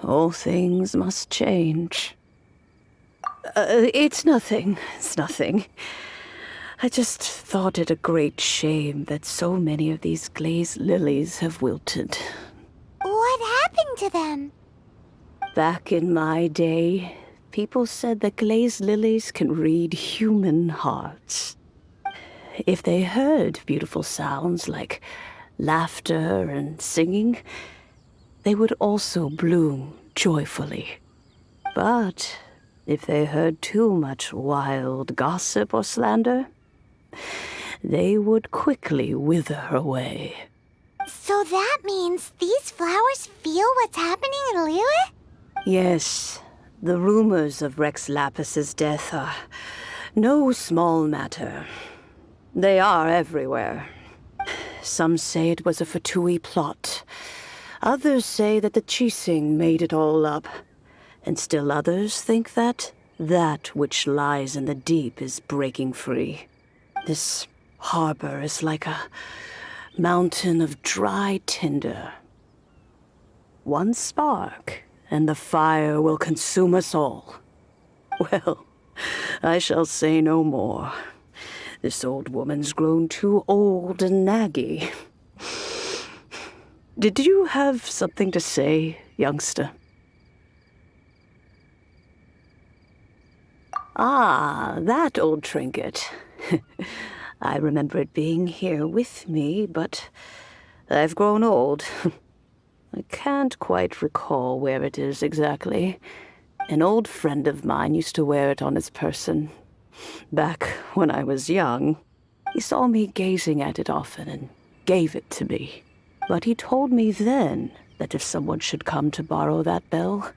All things must change. It's nothing. It's nothing. I just thought it a great shame that so many of these glazed lilies have wilted. What happened to them? Back in my day, people said that glazed lilies can read human hearts. If they heard beautiful sounds like laughter and singing, they would also bloom joyfully. But if they heard too much wild gossip or slander, they would quickly wither away. So that means these flowers feel what's happening in Liyue? Yes, the rumors of Rex Lapis's death are no small matter. They are everywhere. Some say it was a Fatui plot. Others say that the Chising made it all up. And still others think that which lies in the deep is breaking free. This harbor is like a mountain of dry tinder. One spark, and the fire will consume us all. Well, I shall say no more. This old woman's grown too old and naggy. Did you have something to say, youngster? Ah, that old trinket. I remember it being here with me, but I've grown old. I can't quite recall where it is exactly. An old friend of mine used to wear it on his person. Back when I was young, he saw me gazing at it often and gave it to me. But he told me then that if someone should come to borrow that bell,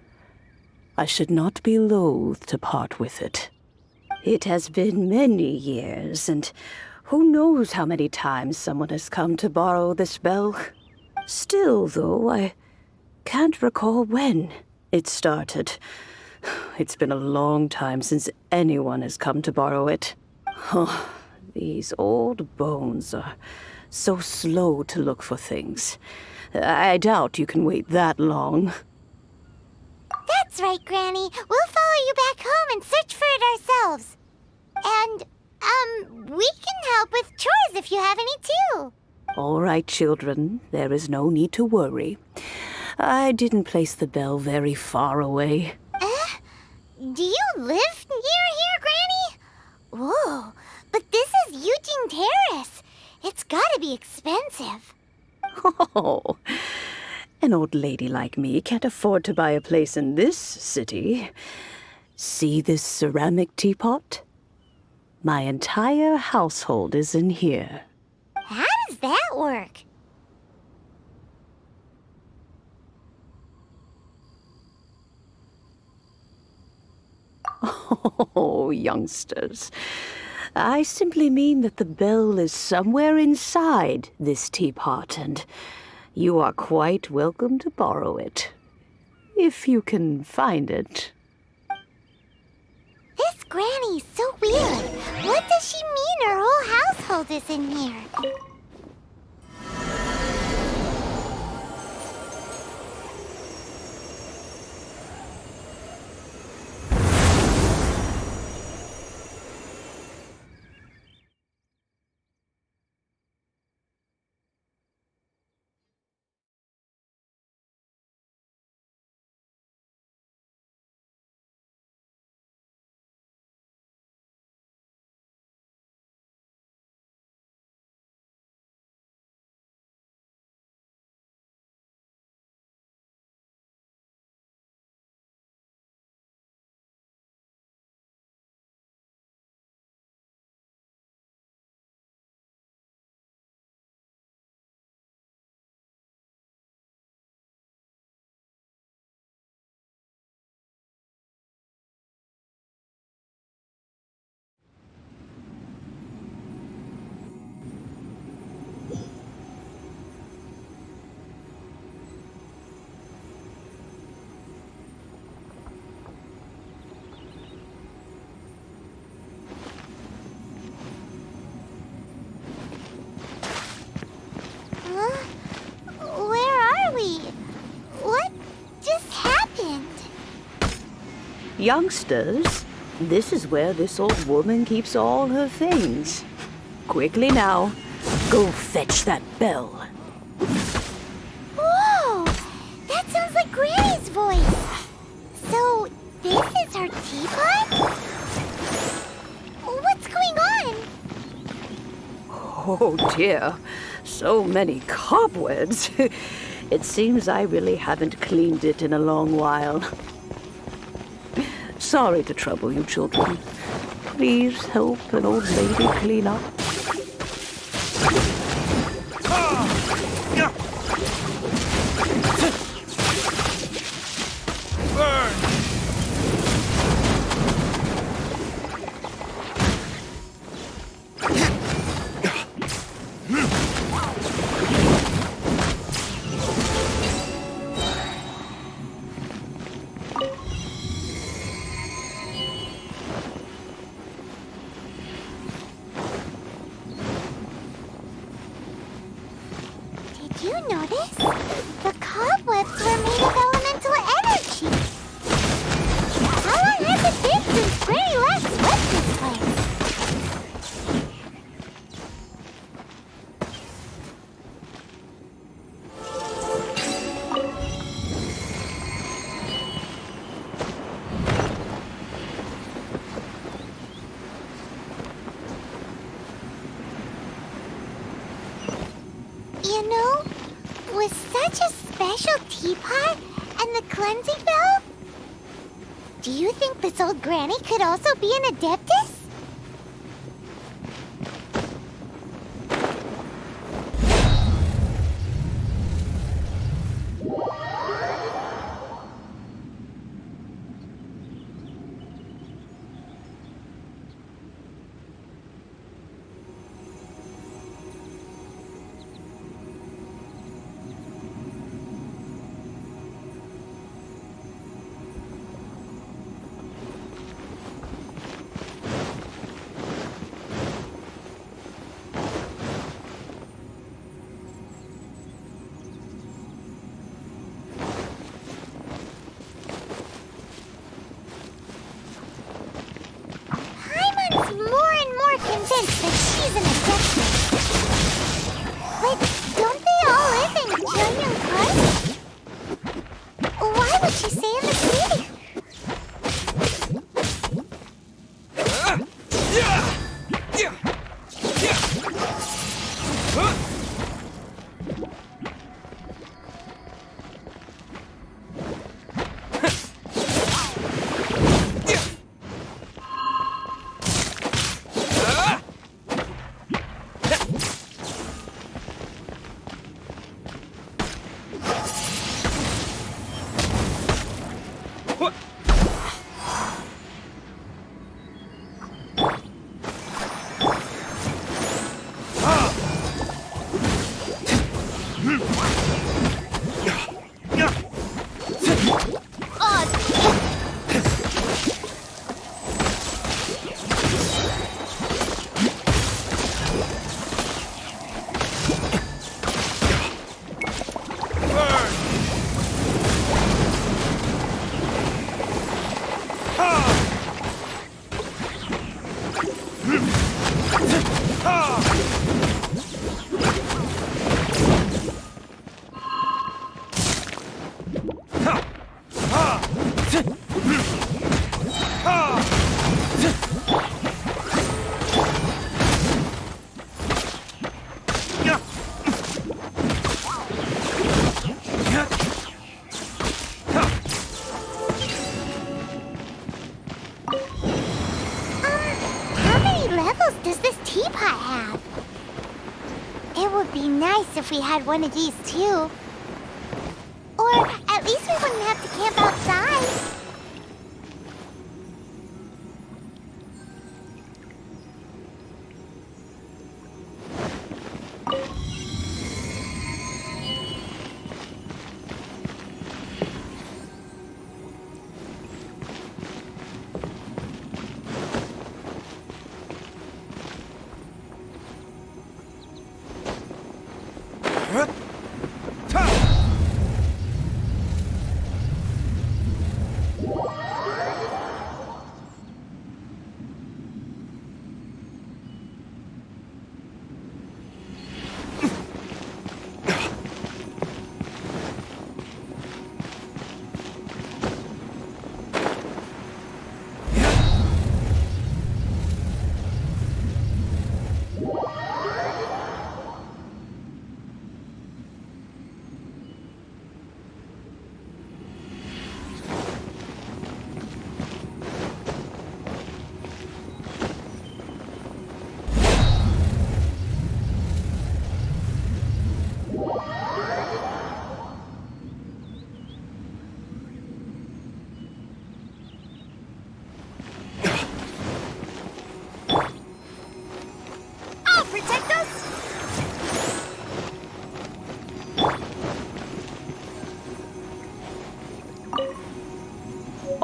I should not be loath to part with it. It has been many years, and who knows how many times someone has come to borrow this bell. Still, though, I can't recall when it started. It's been a long time since anyone has come to borrow it. Oh, these old bones are so slow to look for things. I doubt you can wait that long. That's right, Granny. We'll follow you back home and search for it ourselves. And, we can help with chores if you have any too. All right, children. There is no need to worry. I didn't place the bell very far away. Do you live near here, Granny? Whoa, but this is Eugene Terrace. It's gotta be expensive. Oh, an old lady like me can't afford to buy a place in this city. See this ceramic teapot? My entire household is in here. How does that work? Oh, youngsters. I simply mean that the bell is somewhere inside this teapot, and you are quite welcome to borrow it. If you can find it. This Granny's so weird. What does she mean her whole household is in here? Where are we? What just happened? Youngsters, this is where this old woman keeps all her things. Quickly now, go fetch that bell. Whoa! That sounds like Granny's voice. So, this is her teapot? What's going on? Oh dear, so many cobwebs. It seems I really haven't cleaned it in a long while. Sorry to trouble you, children. Please help an old lady clean up. notice? The cobwebs were made of elemental energy. How long has it been since Granny last swept this place? You know, with such a special teapot and the cleansing bell, do you think this old granny could also be an adeptus? More and more convinced that she's an adeptus. But don't they all live in Junyang Park? Why would she stay in the city? Does this teapot have? It would be nice if we had one of these too. Or at least we wouldn't have to camp outside.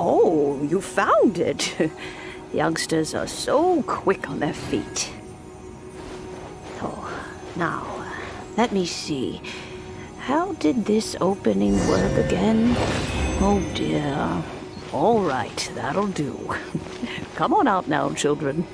Oh, you found it. Youngsters are so quick on their feet. Oh, now, let me see. how did this opening work again? Oh dear. All right, that'll do. Come on out now, children.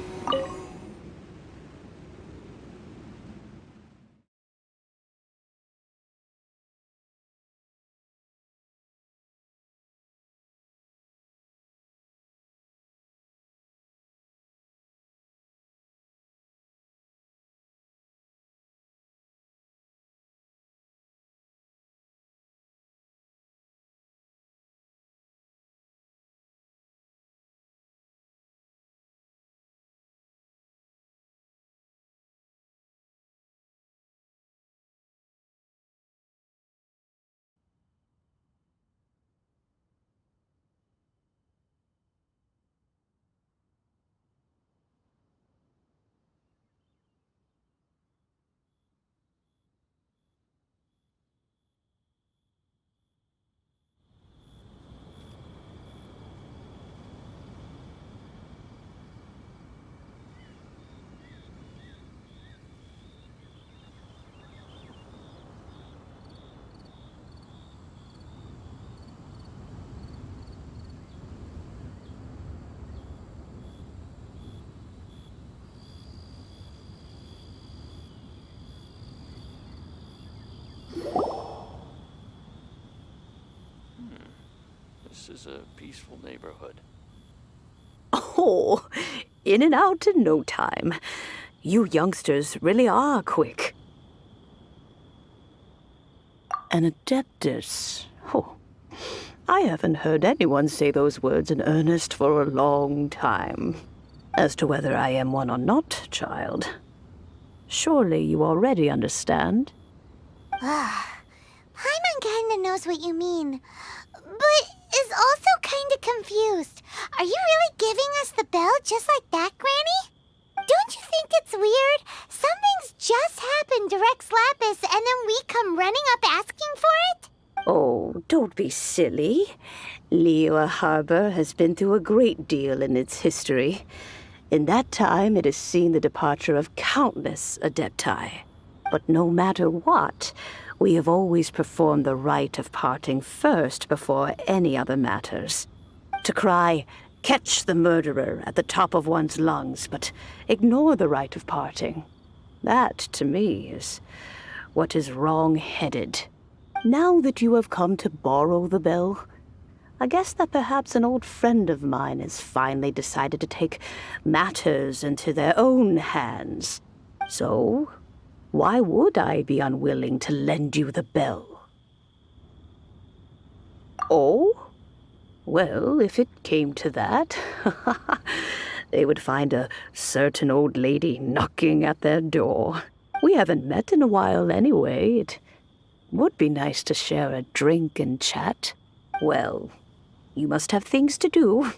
This is a peaceful neighborhood. Oh, in and out in no time. You youngsters really are quick. An adeptus. Oh, I haven't heard anyone say those words in earnest for a long time. As to whether I am one or not, child, surely you already understand. Paimon kinda knows what you mean, but is also kinda confused. Are you really giving us the bell just like that, Granny? Don't you think it's weird? Something's just happened to Rex Lapis and then we come running up asking for it? Oh, don't be silly. Liyue Harbor has been through a great deal in its history. In that time, it has seen the departure of countless adepti. But no matter what, we have always performed the rite of parting first before any other matters. To cry, "Catch the murderer," at the top of one's lungs, but ignore the rite of parting. That, to me, is what is wrong-headed. Now that you have come to borrow the bell, I guess that perhaps an old friend of mine has finally decided to take matters into their own hands. So, why would I be unwilling to lend you the bell? Oh? Well, if it came to that, they would find a certain old lady knocking at their door. We haven't met in a while anyway. It would be nice to share a drink and chat. Well, you must have things to do.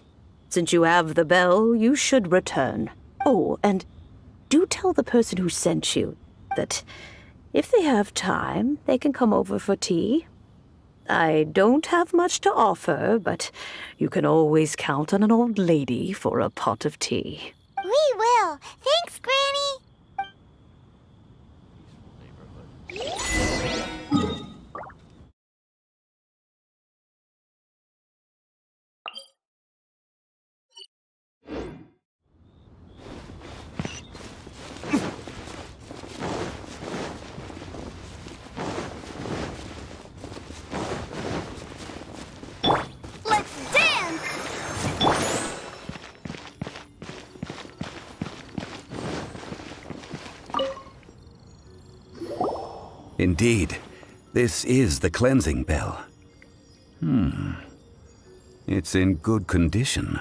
Since you have the bell, you should return. Oh, and do tell the person who sent you that if they have time, they can come over for tea. I don't have much to offer, but you can always count on an old lady for a pot of tea. We will. Thanks, Granny. Let's dance! Indeed, this is the cleansing bell. It's in good condition.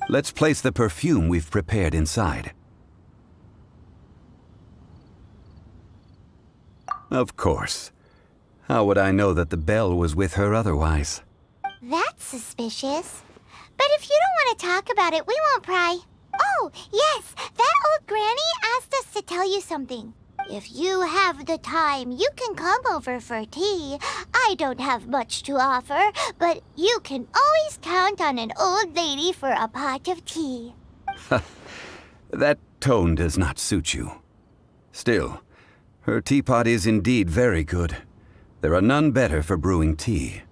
Let's place the perfume we've prepared inside. Of course. How would I know that the bell was with her otherwise? That's suspicious. But if you don't want to talk about it, we won't pry. Oh, yes, that old granny asked us to tell you something. If you have the time, you can come over for tea. I don't have much to offer, but you can always count on an old lady for a pot of tea. That tone does not suit you. Still, her teapot is indeed very good. There are none better for brewing tea.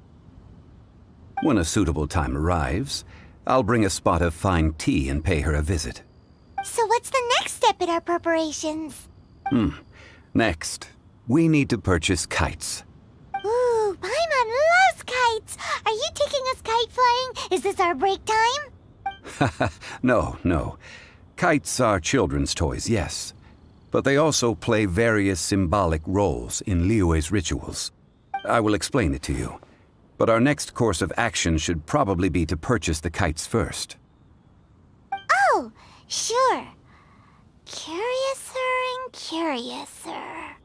When a suitable time arrives, I'll bring a spot of fine tea and pay her a visit. So what's the next step in our preparations? Next, we need to purchase kites. Ooh, Paimon loves kites! Are you taking us kite flying? Is this our break time? No. Kites are children's toys, yes. But they also play various symbolic roles in Liyue's rituals. I will explain it to you. But our next course of action should probably be to purchase the kites first. Oh, sure. Curiouser and curiouser.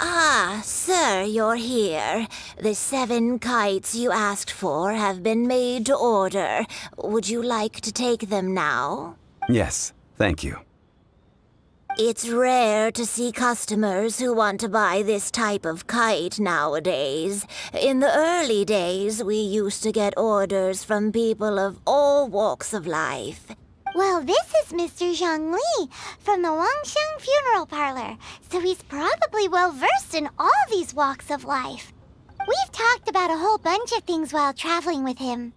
Ah, sir, you're here. The 7 kites you asked for have been made to order. Would you like to take them now? Yes, thank you. It's rare to see customers who want to buy this type of kite nowadays. In the early days, we used to get orders from people of all walks of life. Well, this is Mr. Zhongli from the Wangsheng Funeral Parlor, so he's probably well-versed in all these walks of life. We've talked about a whole bunch of things while traveling with him.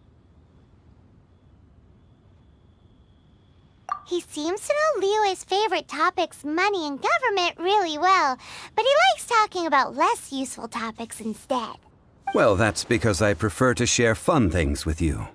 He seems to know Liyue's favorite topics, money and government, really well, but he likes talking about less useful topics instead. Well, that's because I prefer to share fun things with you.